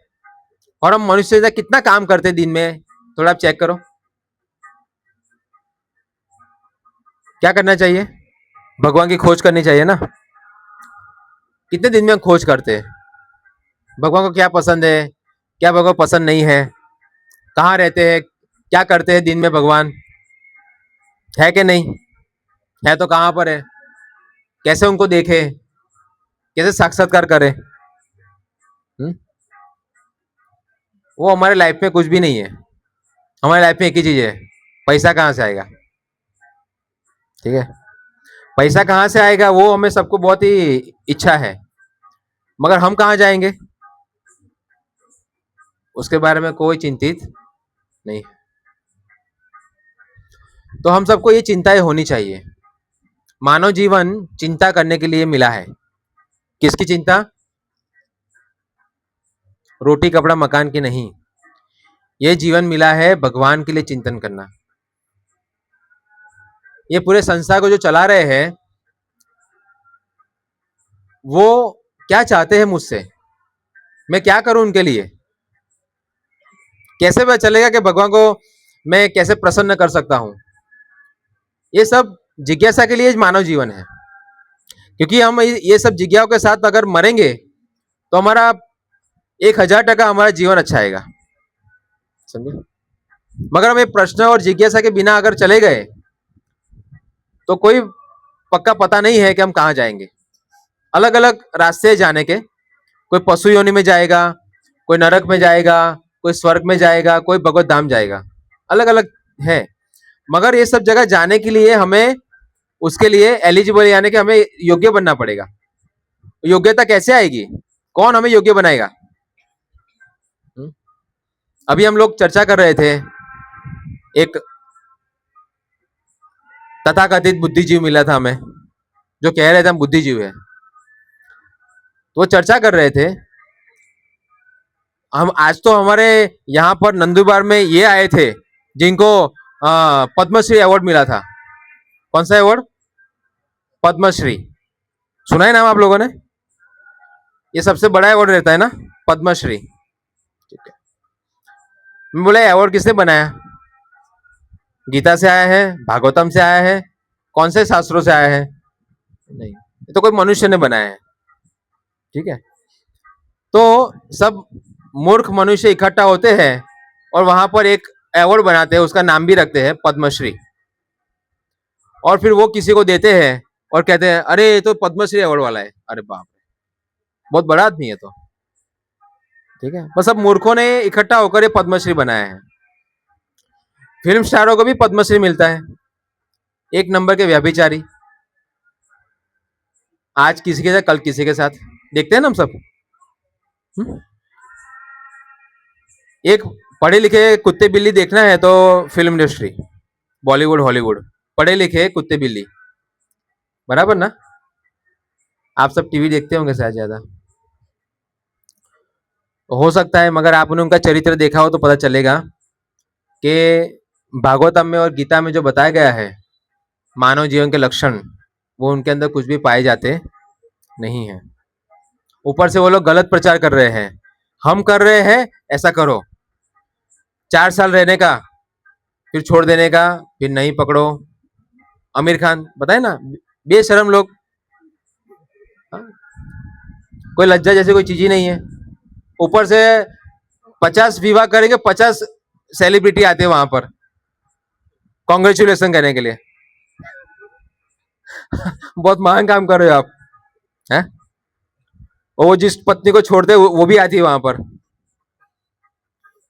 और हम मनुष्य से कितना काम करते हैं दिन में, थोड़ा आप चेक करो। क्या करना चाहिए? भगवान की खोज करनी चाहिए ना। कितने दिन में हम खोज करते हैं भगवान को क्या पसंद है, क्या भगवान को पसंद नहीं है, कहाँ रहते हैं, क्या करते हैं दिन में भगवान, है कि नहीं? है तो कहाँ पर है, कैसे उनको देखे, कैसे साक्षात्कार करें? वो हमारे लाइफ में कुछ भी नहीं है। हमारे लाइफ में एक ही चीज है, पैसा कहाँ से आएगा। ठीक है, पैसा कहाँ से आएगा वो हमें सबको बहुत ही इच्छा है, मगर हम कहाँ जाएंगे उसके बारे में कोई चिंतित नहीं। तो हम सबको ये चिंताएं होनी चाहिए। मानव जीवन चिंता करने के लिए मिला है। किसकी चिंता? रोटी कपड़ा मकान की नहीं। ये जीवन मिला है भगवान के लिए चिंतन करना। ये पूरे संसार को जो चला रहे हैं वो क्या चाहते हैं मुझसे, मैं क्या करूं उनके लिए, कैसे पता चलेगा कि भगवान को मैं कैसे प्रसन्न कर सकता हूं। ये सब जिज्ञासा के लिए मानव जीवन है। क्योंकि हम ये सब जिज्ञासाओं के साथ अगर मरेंगे तो हमारा 1000% हमारा जीवन अच्छा आएगा, समझे? मगर हम ये प्रश्न और जिज्ञासा के बिना अगर चले गए तो कोई पक्का पता नहीं है कि हम कहाँ जाएंगे। अलग अलग रास्ते जाने के, कोई पशु योनि में जाएगा, कोई नरक में जाएगा, कोई स्वर्ग में जाएगा, कोई भगवत धाम जाएगा, अलग अलग है। मगर ये सब जगह जाने के लिए हमें उसके लिए एलिजिबल यानी कि हमें योग्य बनना पड़ेगा। योग्यता कैसे आएगी, कौन हमें योग्य बनाएगा? अभी हम लोग चर्चा कर रहे थे, एक तथाकथित बुद्धिजीव मिला था हमें जो कह रहे थे हम बुद्धिजीव है। तो वो चर्चा कर रहे थे, हम आज तो हमारे यहाँ पर नंदुरबार में ये आए थे जिनको पद्मश्री अवार्ड मिला था। कौन सा अवार्ड? पद्मश्री। सुना है नाम आप लोगों ने? ये सबसे बड़ा अवार्ड रहता है ना, पद्मश्री। ठीक है, मैं बोला अवार्ड किसने बनाया? गीता से आया है, भागवतम से आया है, कौन से शास्त्रों से आया है? नहीं, ये तो कोई मनुष्य ने बनाया है। ठीक है, तो सब मूर्ख मनुष्य इकट्ठा होते हैं और वहां पर एक अवार्ड बनाते हैं, उसका नाम भी रखते हैं पद्मश्री, और फिर वो किसी को देते हैं और कहते हैं अरे ये तो पद्मश्री अवार्ड वाला है। अरे बाप रे, बहुत बड़ा आदमी है तो। ठीक है, बस सब मूर्खों ने इकट्ठा होकर ये पद्मश्री बनाया है। फिल्म स्टारों को भी पद्मश्री मिलता है, एक नंबर के व्यभिचारी, आज किसी के साथ कल किसी के साथ, देखते हैं ना हम सब। एक पढ़े लिखे कुत्ते बिल्ली देखना है तो फिल्म इंडस्ट्री, बॉलीवुड हॉलीवुड, पढ़े लिखे कुत्ते बिल्ली, बराबर ना? आप सब टीवी देखते होंगे शायद ज्यादा, हो सकता है, मगर आपने उनका चरित्र देखा हो तो पता चलेगा कि भागवतम में और गीता में जो बताया गया है मानव जीवन के लक्षण, वो उनके अंदर कुछ भी पाए जाते नहीं है। ऊपर से वो लोग गलत प्रचार कर रहे हैं, हम कर रहे हैं ऐसा करो, 4 साल रहने का, फिर छोड़ देने का, फिर नहीं पकड़ो। आमिर खान बताए ना, बेशरम लोग। हाँ? कोई लज्जा जैसी कोई चीज ही नहीं है। ऊपर से 50 विवाह करेंगे, 50 सेलिब्रिटी आते हैं वहां पर कॉन्ग्रेचुलेशन करने के लिए। बहुत महान काम कर रहे हो आप, हैं? और वो जिस पत्नी को छोड़ते वो भी आती है वहां पर।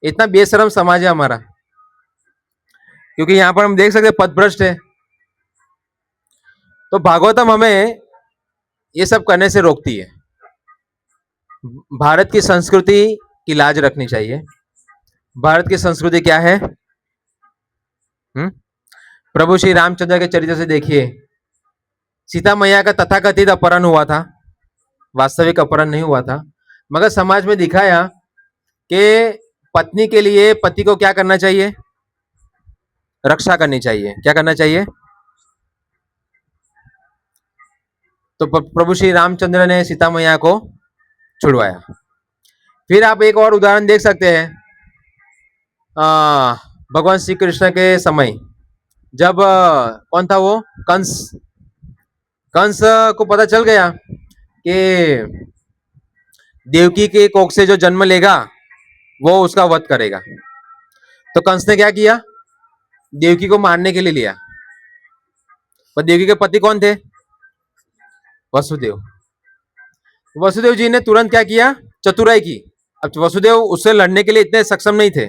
इतना बेशरम समाज है हमारा, क्योंकि यहां पर हम देख सकते पथभ्रष्ट है। तो भागवतम हमें ये सब करने से रोकती है। भारत की संस्कृति की लाज रखनी चाहिए। भारत की संस्कृति क्या है? प्रभु श्री रामचंद्र के चरित्र से देखिए, सीता मैया का तथाकथित अपहरण हुआ था, वास्तविक अपहरण नहीं हुआ था, मगर समाज में दिखाया कि पत्नी के लिए पति को क्या करना चाहिए, रक्षा करनी चाहिए। क्या करना चाहिए? तो प्रभु श्री रामचंद्र ने सीता मैया को छुड़वाया। फिर आप एक और उदाहरण देख सकते हैं, भगवान श्री कृष्ण के समय जब कौन था वो, कंस, कंस को पता चल गया कि देवकी के कोख से जो जन्म लेगा वो उसका वध करेगा, तो कंस ने क्या किया, देवकी को मारने के लिए लिया। पर देवकी के पति कौन थे? वसुदेव। वसुदेव जी ने तुरंत क्या किया, चतुराई की। अब वसुदेव उससे लड़ने के लिए इतने सक्षम नहीं थे,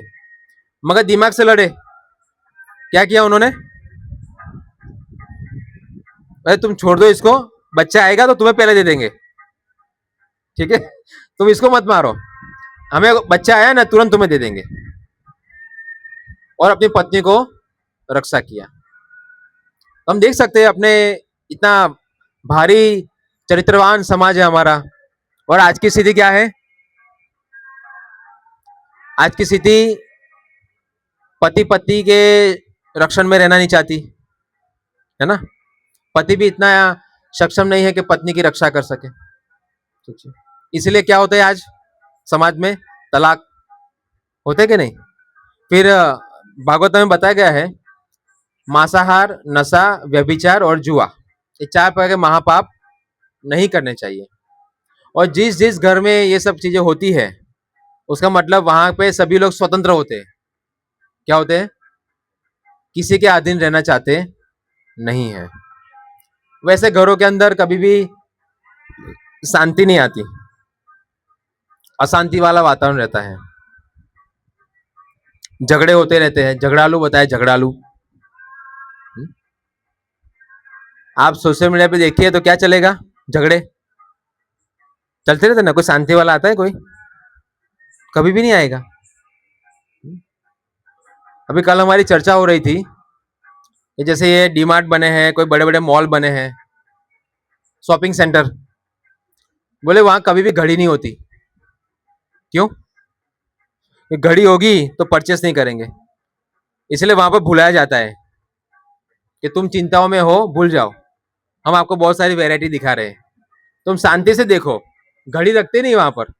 मगर दिमाग से लड़े। क्या किया उन्होंने, अरे तुम छोड़ दो इसको, बच्चा आएगा तो तुम्हें पहले दे देंगे, ठीक है, तुम इसको मत मारो, हमें बच्चा आया ना तुरंत तुम्हें दे देंगे, और अपनी पत्नी को रक्षा किया। हम देख सकते हैं अपने इतना भारी चरित्रवान समाज है हमारा, और आज की स्थिति क्या है, आज की स्थिति पति पत्नी के रक्षण में रहना नहीं चाहती है ना, पति भी इतना सक्षम नहीं है कि पत्नी की रक्षा कर सके। इसलिए क्या होता है आज समाज में, तलाक होते कि नहीं। फिर भागवत में बताया गया है, मांसाहार, नशा, व्यभिचार और जुआ, ये 4 प्रकार के महापाप नहीं करने चाहिए। और जिस जिस घर में ये सब चीजें होती है, उसका मतलब वहां पे सभी लोग स्वतंत्र होते हैं। क्या होते हैं, किसी के अधीन रहना चाहते नहीं है। वैसे घरों के अंदर कभी भी शांति नहीं आती, अशांति वाला वातावरण रहता है, झगड़े होते रहते हैं, झगड़ालू बताए, झगड़ालू। आप सोशल मीडिया पे देखिए तो क्या चलेगा, झगड़े चलते रहते ना, कोई शांति वाला आता है कोई, कभी भी नहीं आएगा। अभी कल हमारी चर्चा हो रही थी कि जैसे ये डीमार्ट बने हैं, कोई बड़े बड़े मॉल बने हैं, शॉपिंग सेंटर, बोले वहां कभी भी घड़ी नहीं होती। क्यों? घड़ी होगी तो परचेस नहीं करेंगे, इसलिए वहां पर भुलाया जाता है कि तुम चिंताओं में हो, भूल जाओ, हम आपको बहुत सारी वैरायटी दिखा रहे हैं, तुम शांति से देखो। घड़ी रखते नहीं वहां पर,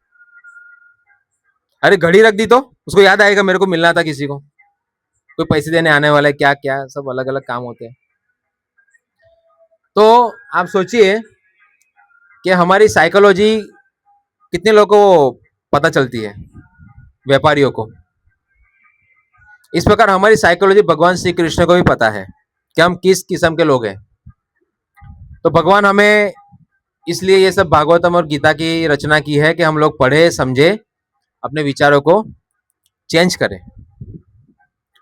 अरे घड़ी रख दी तो उसको याद आएगा मेरे को मिलना था किसी को, कोई पैसे देने आने वाला है, क्या क्या सब अलग अलग काम होते हैं। तो आप सोचिए कि हमारी साइकोलॉजी कितने लोगों को पता चलती है, व्यापारियों को। इस प्रकार हमारी साइकोलॉजी भगवान श्री कृष्ण को भी पता है कि हम किस किस्म के लोग हैं। तो भगवान हमें इसलिए ये सब भागवतम और गीता की रचना की है कि हम लोग पढ़े, समझे, अपने विचारों को चेंज करें,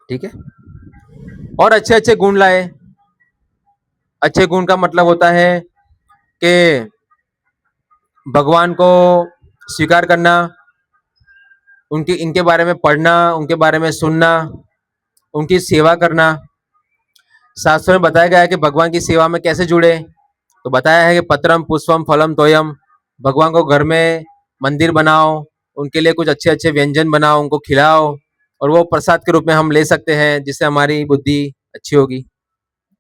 ठीक है, और अच्छे अच्छे गुण लाए। अच्छे गुण का मतलब होता है कि भगवान को स्वीकार करना, उनके इनके बारे में पढ़ना, उनके बारे में सुनना, उनकी सेवा करना। शास्त्रों में बताया गया है कि भगवान की सेवा में कैसे जुड़े, तो बताया है कि पत्रम पुष्पम फलम तोयम, भगवान को घर में मंदिर बनाओ, उनके लिए कुछ अच्छे अच्छे व्यंजन बनाओ, उनको खिलाओ, और वो प्रसाद के रूप में हम ले सकते हैं, जिससे हमारी बुद्धि अच्छी होगी,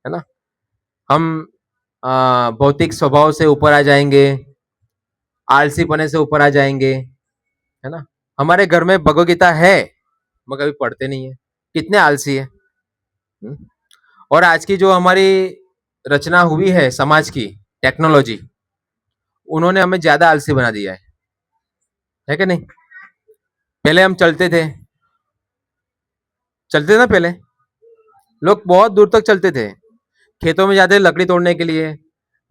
है ना। हम भौतिक स्वभाव से ऊपर आ जाएंगे, आलसी पने से ऊपर आ जाएंगे, है ना। हमारे घर में भगवद गीता है मगर कभी पढ़ते नहीं है, कितने आलसी है। और आज की जो हमारी रचना हुई है समाज की, टेक्नोलॉजी, उन्होंने हमें ज्यादा आलसी बना दिया है कि नहीं। पहले हम चलते थे, चलते थे ना, पहले लोग बहुत दूर तक चलते थे, खेतों में जाते थे लकड़ी तोड़ने के लिए,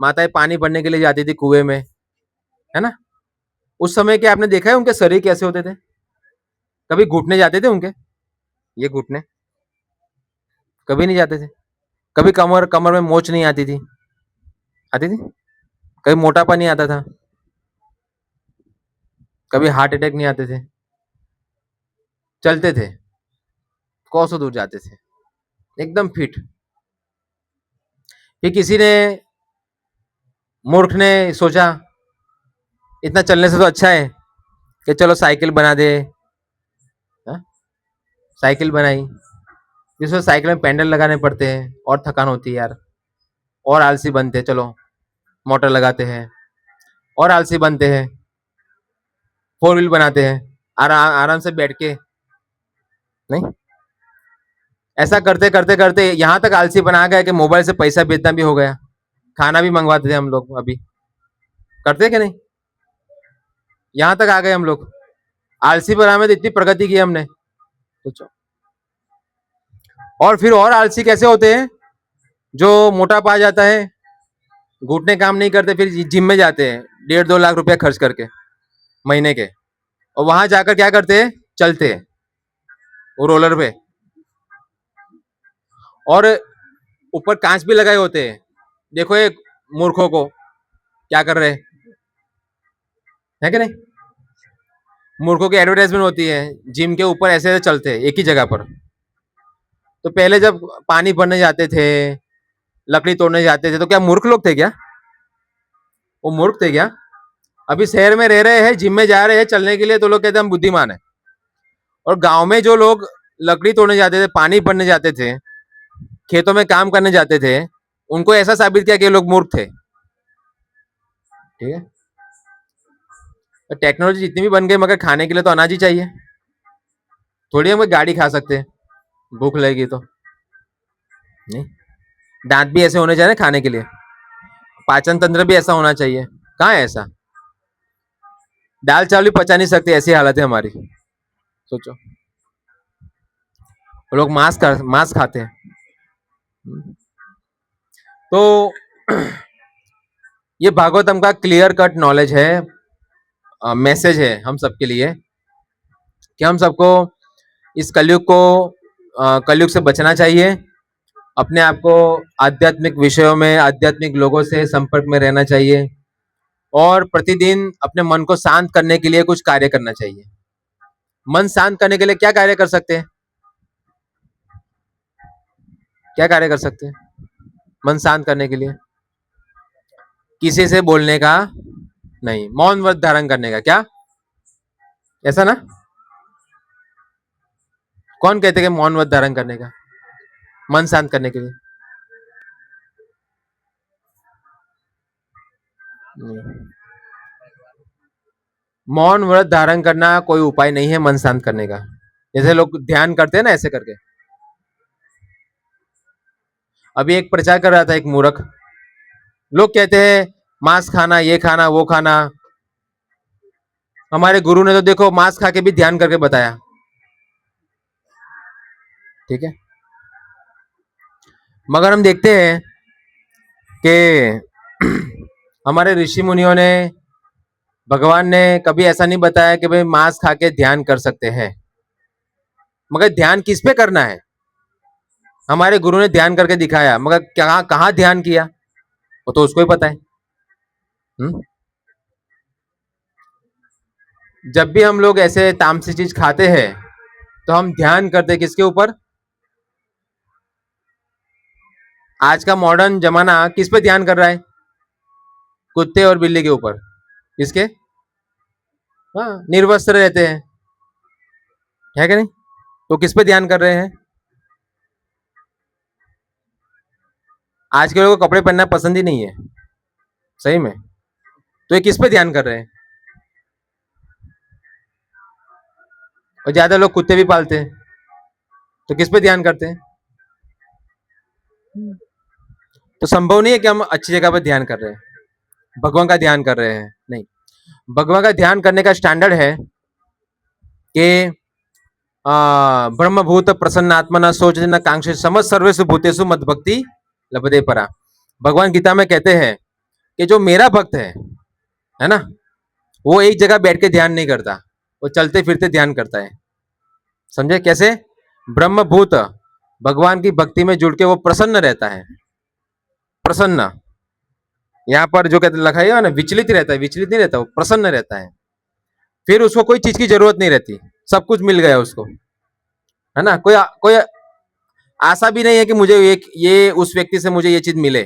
माताएं पानी भरने के लिए जाती थी कुएं में, है ना। उस समय के आपने देखा है उनके शरीर कैसे होते थे, कभी घुटने जाते थे उनके, ये घुटने कभी नहीं जाते थे, कभी कमर कमर में मोच नहीं आती थी, आती थी, कभी मोटापा नहीं आता था, कभी हार्ट अटैक नहीं आते थे, चलते थे, कोसों दूर जाते थे, एकदम फिट। फिर किसी ने मूर्ख ने सोचा इतना चलने से तो अच्छा है कि चलो साइकिल बना दे। हाँ? साइकिल बनाई, जिसमें साइकिल में पैडल लगाने पड़ते हैं और थकान होती है यार, और आलसी बनते हैं। चलो मोटर लगाते हैं, और आलसी बनते हैं। फोर व्हील बनाते हैं, आराम से बैठ के। नहीं, ऐसा करते करते करते यहाँ तक आलसी बना गया कि मोबाइल से पैसा भेजना भी हो गया, खाना भी मंगवाते थे हम लोग। अभी करते कि नहीं? यहाँ तक आ गए हम लोग। आलसी बनाने में तो इतनी प्रगति की हमने, सोचो। और फिर और आलसी कैसे होते हैं, जो मोटापा आ जाता है, घुटने काम नहीं करते, फिर जिम में जाते हैं 1.5-2 लाख रुपया खर्च करके महीने के, और वहां जाकर क्या करते हैं, चलते हैं वो रोलर पे, और ऊपर कांच भी लगाए होते हैं। देखो ये मूर्खों को क्या कर रहे हैं, है कि नहीं? मूर्खों की एडवर्टाइजमेंट होती है, जिम के ऊपर ऐसे ऐसे चलते हैं एक ही जगह पर। तो पहले जब पानी भरने जाते थे, लकड़ी तोड़ने जाते थे, तो क्या मूर्ख लोग थे क्या? वो मूर्ख थे क्या? अभी शहर में रह रहे हैं, जिम में जा रहे हैं चलने के लिए, तो लोग कहते हैं हम बुद्धिमान है। और गांव में जो लोग लकड़ी तोड़ने जाते थे, पानी भरने जाते थे, खेतों में काम करने जाते थे, उनको ऐसा साबित किया कि ये लोग मूर्ख थे। ठीक है, तो टेक्नोलॉजी जितनी भी बन गई, मगर खाने के लिए तो अनाज ही चाहिए। थोड़ी हम गाड़ी खा सकते हैं, भूख लगेगी तो। नहीं, दांत भी ऐसे होने चाहिए ना खाने के लिए, पाचन तंत्र भी ऐसा होना चाहिए। कहाँ है ऐसा? दाल चावल भी पचा नहीं सकते, ऐसी हालत है हमारी। सोचो, वो लोग मांस खाते हैं। तो ये भागवतम का क्लियर कट नॉलेज है, मैसेज है हम सबके लिए, कि हम सबको इस कलयुग से बचना चाहिए। अपने आप को आध्यात्मिक विषयों में, आध्यात्मिक लोगों से संपर्क में रहना चाहिए, और प्रतिदिन अपने मन को शांत करने के लिए कुछ कार्य करना चाहिए। मन शांत करने के लिए क्या कार्य कर सकते हैं? क्या कार्य कर सकते हैं मन शांत करने के लिए? किसी से बोलने का नहीं, मौन व्रत धारण करने का। क्या ऐसा ना? कौन कहते कि मौन व्रत धारण करने का, मन शांत करने के लिए? नहीं। मौन व्रत धारण करना कोई उपाय नहीं है मन शांत करने का। जैसे लोग ध्यान करते हैं ना, ऐसे करके। अभी एक प्रचार कर रहा था एक मूर्ख, लोग कहते हैं मांस खाना, ये खाना, वो खाना। हमारे गुरु ने तो देखो मांस खा के भी ध्यान करके बताया। ठीक है, मगर हम देखते हैं कि हमारे ऋषि मुनियों ने, भगवान ने कभी ऐसा नहीं बताया कि भाई मांस खा के ध्यान कर सकते हैं। मगर ध्यान किस पे करना है? हमारे गुरु ने ध्यान करके दिखाया, मगर क्या कहाँ ध्यान किया वो तो उसको ही पता है। जब भी हम लोग ऐसे तामसी चीज खाते हैं, तो हम ध्यान करते किसके ऊपर? आज का मॉडर्न जमाना किस पे ध्यान कर रहा है? कुत्ते और बिल्ली के ऊपर। किसके? हाँ, निर्वस्त्र रहते हैं, है कि नहीं? तो किस पे ध्यान कर रहे हैं? आज के लोगों को कपड़े पहनना पसंद ही नहीं है, सही में। तो ये किस पे ध्यान कर रहे हैं? और ज्यादा लोग कुत्ते भी पालते हैं, तो किस पे ध्यान करते हैं? तो संभव नहीं है कि हम अच्छी जगह पे ध्यान कर रहे हैं, भगवान का ध्यान कर रहे हैं। नहीं, भगवान का ध्यान करने का स्टैंडर्ड है कि ब्रह्मभूत प्रसन्नात्मना सोच न कांक्षे समझ सर्वेषु भूतेषु मद भक्ति लभते परा। भगवान गीता में कहते हैं कि जो मेरा भक्त है ना, वो एक जगह बैठ के ध्यान नहीं करता, वो चलते फिरते ध्यान करता है। समझे कैसे? ब्रह्मभूत, भगवान की भक्ति में जुड़ के वो प्रसन्न रहता है। प्रसन्न, यहाँ पर जो कहते लिखा है ना, विचलित रहता है, विचलित नहीं रहता, वो प्रसन्न रहता है। फिर उसको कोई चीज की जरूरत नहीं रहती, सब कुछ मिल गया उसको, है ना। कोई कोई आशा भी नहीं है कि मुझे ये उस व्यक्ति से मुझे ये चीज मिले।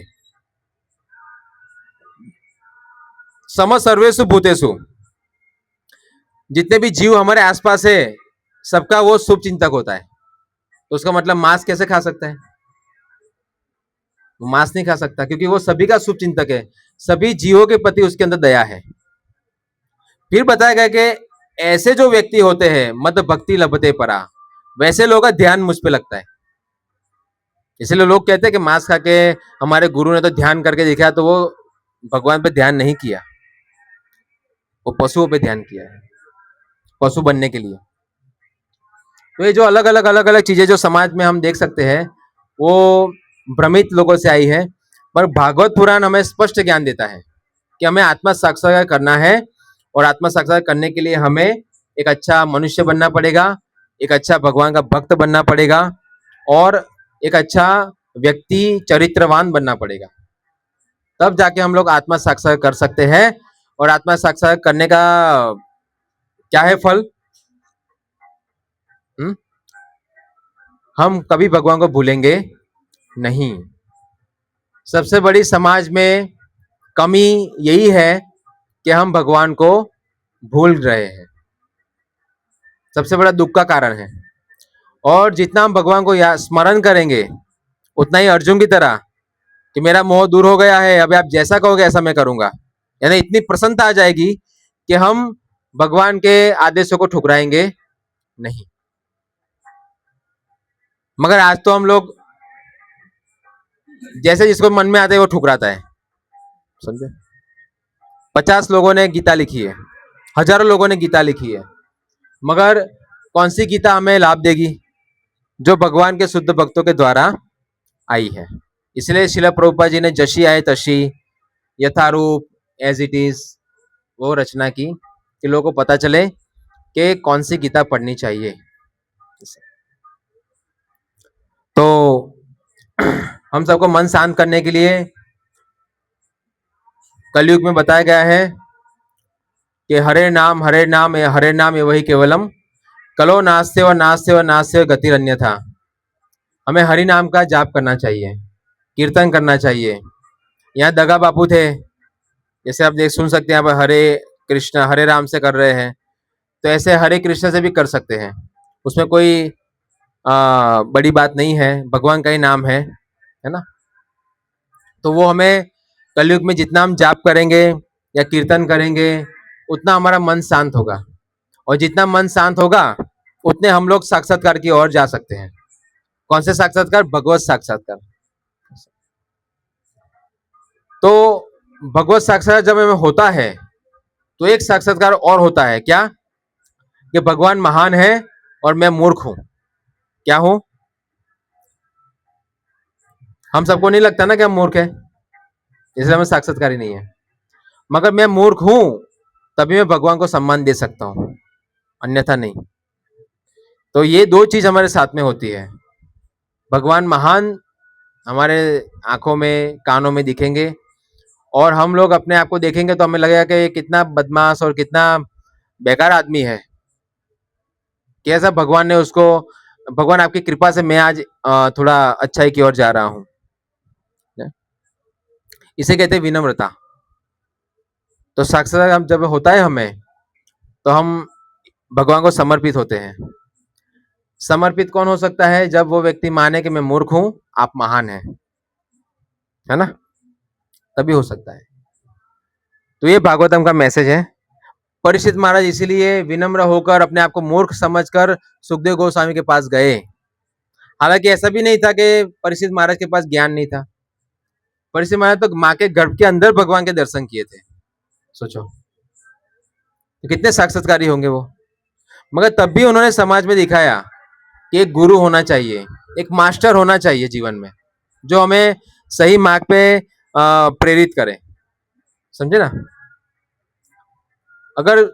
सम सर्वेषु भूतेषु, जितने भी जीव हमारे आसपास है सबका वो शुभ चिंतक होता है। तो उसका मतलब मांस कैसे खा सकता है? वो मांस नहीं खा सकता, क्योंकि वो सभी का शुभ चिंतक है, सभी जीवों के प्रति उसके अंदर दया है। फिर बताया गया कि ऐसे जो व्यक्ति होते हैं मद भक्ति लभते परा, वैसे लोगों का ध्यान मुझ पे लगता है। इसलिए लोग कहते हैं कि मांस खा के हमारे गुरु ने तो ध्यान करके दिखाया, तो वो भगवान पे ध्यान नहीं किया, वो पशुओं पे ध्यान किया है, पशु बनने के लिए। तो ये जो अलग अलग चीजें जो समाज में हम देख सकते हैं वो भ्रमित लोगों से आई है, पर भागवत पुराण हमें स्पष्ट ज्ञान देता है कि हमें आत्मा साक्षात्कार करना है, और आत्मा साक्षात्कार करने के लिए हमें एक अच्छा मनुष्य बनना पड़ेगा, एक अच्छा भगवान का भक्त बनना पड़ेगा, और एक अच्छा व्यक्ति चरित्रवान बनना पड़ेगा। तब जाके हम लोग आत्मा साक्षात्कार कर सकते हैं। और आत्मा साक्षात्कार करने का क्या है फल? हम कभी भगवान को भूलेंगे नहीं। सबसे बड़ी समाज में कमी यही है कि हम भगवान को भूल रहे हैं, सबसे बड़ा दुख का कारण है। और जितना हम भगवान को स्मरण करेंगे उतना ही अर्जुन की तरह कि मेरा मोह दूर हो गया है, अभी आप जैसा कहोगे ऐसा मैं करूंगा, यानी इतनी प्रसन्नता आ जाएगी कि हम भगवान के आदेशों को ठुकराएंगे नहीं। मगर आज तो हम लोग जैसे जिसको मन में आते है वो ठुकराता है, समझे? 50 लोगों ने गीता लिखी है, हजारों लोगों ने गीता लिखी है, मगर कौन सी गीता हमें लाभ देगी? जो भगवान के शुद्ध भक्तों के द्वारा आई है। इसलिए शिला प्रभुपाद जी ने जशी आए तशी, यथारूप, एज इट इज, वो रचना की कि लोगों को पता चले कि कौन सी गीता पढ़नी चाहिए। तो हम सबको मन शांत करने के लिए कलयुग में बताया गया है कि हरे नाम ये वही केवलम, कलो नास्ते व नास्ते व नास्ते गतिर अन्यथा। हमें हरि नाम का जाप करना चाहिए, कीर्तन करना चाहिए। यहाँ दगा बापू थे, जैसे आप देख सुन सकते हैं यहाँ पर हरे कृष्ण हरे राम से कर रहे हैं, तो ऐसे हरे कृष्ण से भी कर सकते हैं, उसमें कोई बड़ी बात नहीं है, भगवान का ही नाम है ना? तो वो हमें कलयुग में जितना हम जाप करेंगे या कीर्तन करेंगे उतना हमारा मन शांत होगा, और जितना मन शांत होगा उतने हम लोग साक्षात्कार की ओर जा सकते हैं। कौन से साक्षात्कार? भगवत साक्षात्कार। तो भगवत साक्षात्कार जब हमें होता है तो एक साक्षात्कार और होता है, क्या? कि भगवान महान है और मैं मूर्ख हूं। क्या हूं? हम सबको नहीं लगता ना कि हम मूर्ख है, इसलिए हमें साक्षात्कार ही नहीं है। मगर मैं मूर्ख हूं तभी मैं भगवान को सम्मान दे सकता हूं, अन्यथा नहीं। तो ये दो चीज हमारे साथ में होती है। भगवान महान हमारे आंखों में कानों में दिखेंगे, और हम लोग अपने आप को देखेंगे तो हमें लगेगा कि ये कितना बदमाश और कितना बेकार आदमी है। कैसा भगवान ने उसको, भगवान आपकी कृपा से मैं आज थोड़ा अच्छाई की ओर जा रहा हूं। इसे कहते हैं विनम्रता। तो साक्षात्कार जब होता है हमें, तो हम भगवान को समर्पित होते हैं। समर्पित कौन हो सकता है? जब वो व्यक्ति माने कि मैं मूर्ख हूं, आप महान हैं, है ना? तभी हो सकता है। तो ये भागवतम का मैसेज है। परीक्षित महाराज इसीलिए विनम्र होकर अपने आप को मूर्ख समझकर सुखदेव गोस्वामी के पास गए। हालांकि ऐसा भी नहीं था कि परीक्षित महाराज के पास ज्ञान नहीं था। परीक्षित महाराज तो माँ के गर्भ के अंदर भगवान के दर्शन किए थे। सोचो तो कितने साक्षात्कारी होंगे वो। मगर तब भी उन्होंने समाज में दिखाया कि एक गुरु होना चाहिए, एक मास्टर होना चाहिए जीवन में, जो हमें सही मार्ग पे प्रेरित करे। समझे ना? अगर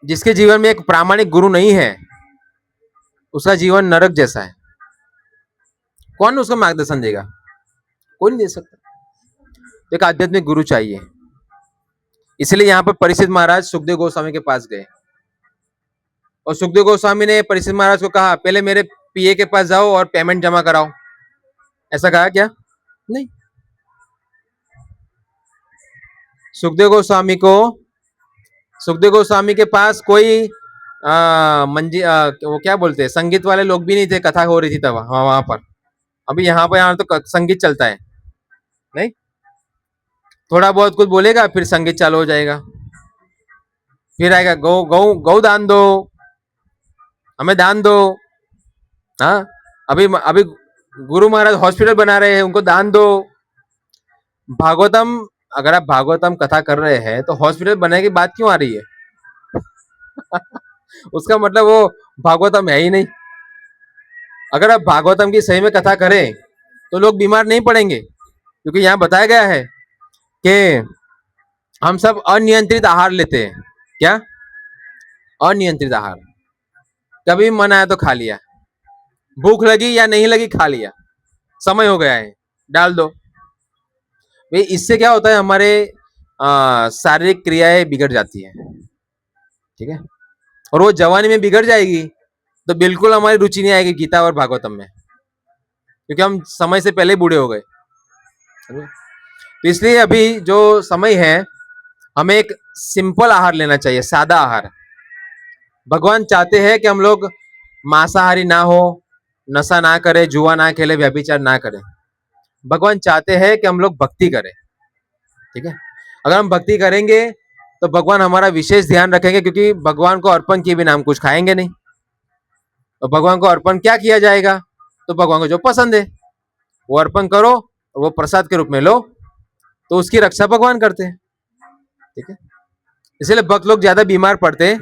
जिसके जीवन में एक प्रामाणिक गुरु नहीं है, उसका जीवन नरक जैसा है। कौन उसको मार्गदर्शन देगा? कोई नहीं दे सकता। तो एक आध्यात्मिक गुरु चाहिए। इसलिए यहाँ पर परीक्षित महाराज सुखदेव गोस्वामी के पास गए, और सुखदेव गोस्वामी ने परीक्षित महाराज को कहा, पहले मेरे पीए के पास जाओ और पेमेंट जमा कराओ। ऐसा कहा क्या? नहीं। सुखदेव गोस्वामी के पास कोई वो क्या बोलते हैं, संगीत वाले लोग भी नहीं थे, कथा हो रही थी तब वहां पर। अभी यहाँ तो संगीत चलता है, नहीं? थोड़ा बहुत कुछ बोलेगा, फिर संगीत चालू हो जाएगा, फिर आएगा गौ गौ गौ दान दो, हमें दान दो। हाँ, अभी अभी गुरु महाराज हॉस्पिटल बना रहे हैं, उनको दान दो। भागवतम, अगर आप भागवतम कथा कर रहे हैं तो हॉस्पिटल बनाने की बात क्यों आ रही है? उसका मतलब वो भागवतम है ही नहीं। अगर आप भागवतम की सही में कथा करें तो लोग बीमार नहीं पड़ेंगे, क्योंकि यहाँ बताया गया है कि हम सब अनियंत्रित आहार लेते हैं। क्या? अनियंत्रित आहार। कभी मन आया तो खा लिया, भूख लगी या नहीं लगी खा लिया, समय हो गया है डाल दो। भाई इससे क्या होता है, हमारे शारीरिक क्रियाएं बिगड़ जाती है, ठीक है? और वो जवानी में बिगड़ जाएगी तो बिल्कुल हमारी रुचि नहीं आएगी गीता और भागवतम में, क्योंकि हम समय से पहले बूढ़े हो गए। तो इसलिए अभी जो समय है, हमें एक सिंपल आहार लेना चाहिए, सादा आहार। भगवान चाहते हैं कि हम लोग मांसाहारी ना हो, नशा ना करें, जुआ ना खेले, व्यभिचार ना करें। भगवान चाहते हैं कि हम लोग भक्ति करें, ठीक है? अगर हम भक्ति करेंगे तो भगवान हमारा विशेष ध्यान रखेंगे, क्योंकि भगवान को अर्पण किए बिना हम कुछ खाएंगे नहीं। तो भगवान को अर्पण क्या किया जाएगा? तो भगवान को जो पसंद है वो अर्पण करो, और वो प्रसाद के रूप में लो, तो उसकी रक्षा भगवान करते हैं, ठीक है? इसलिए भक्त लोग ज्यादा बीमार पड़ते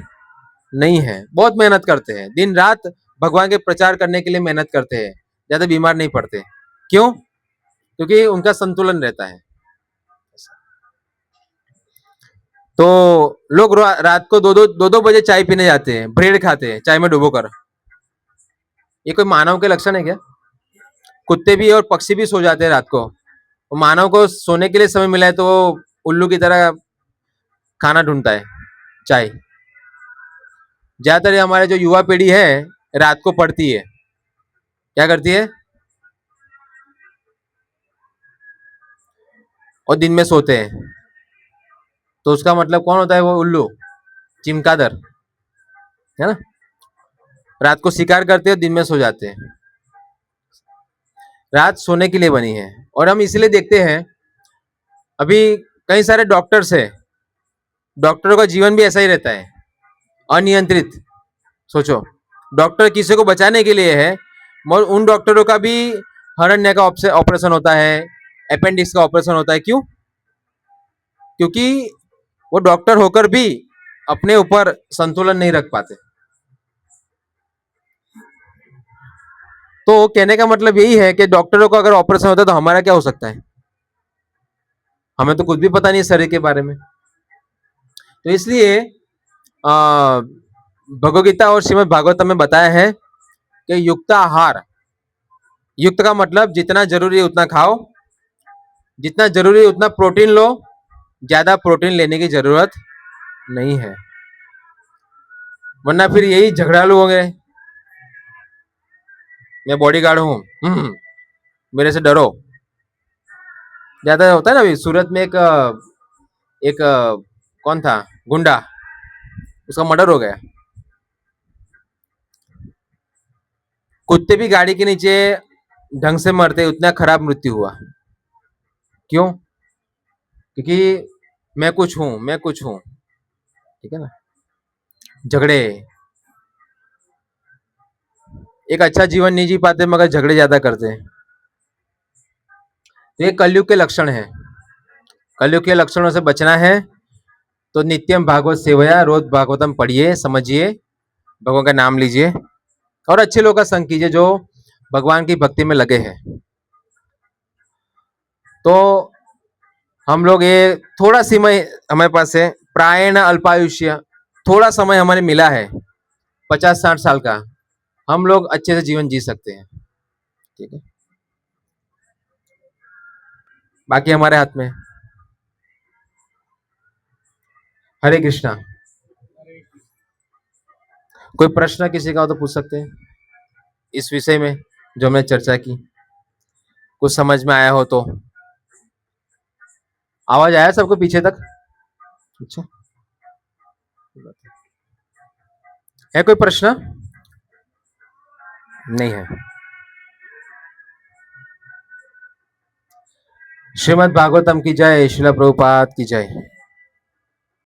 नहीं है, बहुत मेहनत करते हैं, दिन रात भगवान के प्रचार करने के लिए मेहनत करते हैं, ज्यादा बीमार नहीं पड़ते। क्यों? क्योंकि उनका संतुलन रहता है। तो लोग रात को दो बजे चाय पीने जाते हैं, ब्रेड खाते हैं चाय में डुबो कर। ये कोई मानव के लक्षण है क्या? कुत्ते भी और पक्षी भी सो जाते हैं रात को, मानव को सोने के लिए समय मिला है तो वो उल्लू की तरह खाना ढूंढता है, चाय। ज्यादातर हमारे जो युवा पीढ़ी है रात को पढ़ती है, क्या करती है? और दिन में सोते हैं। तो उसका मतलब कौन होता है? वो उल्लू, चिमकादर, है ना? रात को शिकार करते हैं, दिन में सो जाते हैं। रात सोने के लिए बनी है, और हम इसलिए देखते हैं अभी कई सारे डॉक्टर्स है, डॉक्टरों का जीवन भी ऐसा ही रहता है, अनियंत्रित। सोचो, डॉक्टर किसी को बचाने के लिए है, मगर उन डॉक्टरों का भी हरण्य का ऑपरेशन होता है, अपेंडिक्स का ऑपरेशन होता है। क्यों? क्योंकि वो डॉक्टर होकर भी अपने ऊपर संतुलन नहीं रख पाते। तो कहने का मतलब यही है कि डॉक्टरों का अगर ऑपरेशन होता है तो हमारा क्या हो सकता है? हमें तो कुछ भी पता नहीं है शरीर के बारे में। तो इसलिए भगवद गीता और श्रीमद् भागवतम में बताया है कि युक्त आहार, युक्त का मतलब जितना जरूरी है उतना खाओ, जितना जरूरी है उतना प्रोटीन लो, ज्यादा प्रोटीन लेने की जरूरत नहीं है, वरना फिर यही झगड़ालू होंगे। मैं बॉडीगार्ड हूं, मेरे से डरो। ज्यादा होता है ना, अभी सूरत में एक कौन था गुंडा, उसका मर्डर हो गया। कुत्ते भी गाड़ी के नीचे ढंग से मरते, उतना खराब मृत्यु हुआ। क्यों? क्योंकि मैं कुछ हूं, मैं कुछ हूं, ठीक है ना? झगड़े, एक अच्छा जीवन नहीं जी पाते मगर झगड़े ज्यादा करते हैं। तो ये कलयुग के लक्षण है। कलयुग के लक्षणों से बचना है तो नित्यम भागवत सेवया, रोज भागवतम पढ़िए, समझिए, भगवान का नाम लीजिए, और अच्छे लोगों का संग कीजिए जो भगवान की भक्ति में लगे हैं। तो हम लोग ये थोड़ा समय हमारे पास है, प्रायण अल्पायुष्य, थोड़ा समय हमारे मिला है, 50-60 साल का, हम लोग अच्छे से जीवन जी सकते हैं, ठीक है? बाकी हमारे हाथ में। हरे कृष्णा। कोई प्रश्न किसी का हो तो पूछ सकते हैं इस विषय में जो हमने चर्चा की, कुछ समझ में आया हो तो। आवाज आया सबको पीछे तक? अच्छा, है कोई प्रश्न? नहीं है। श्रीमद् भागवतम की जय, श्रील प्रभुपाद की जय।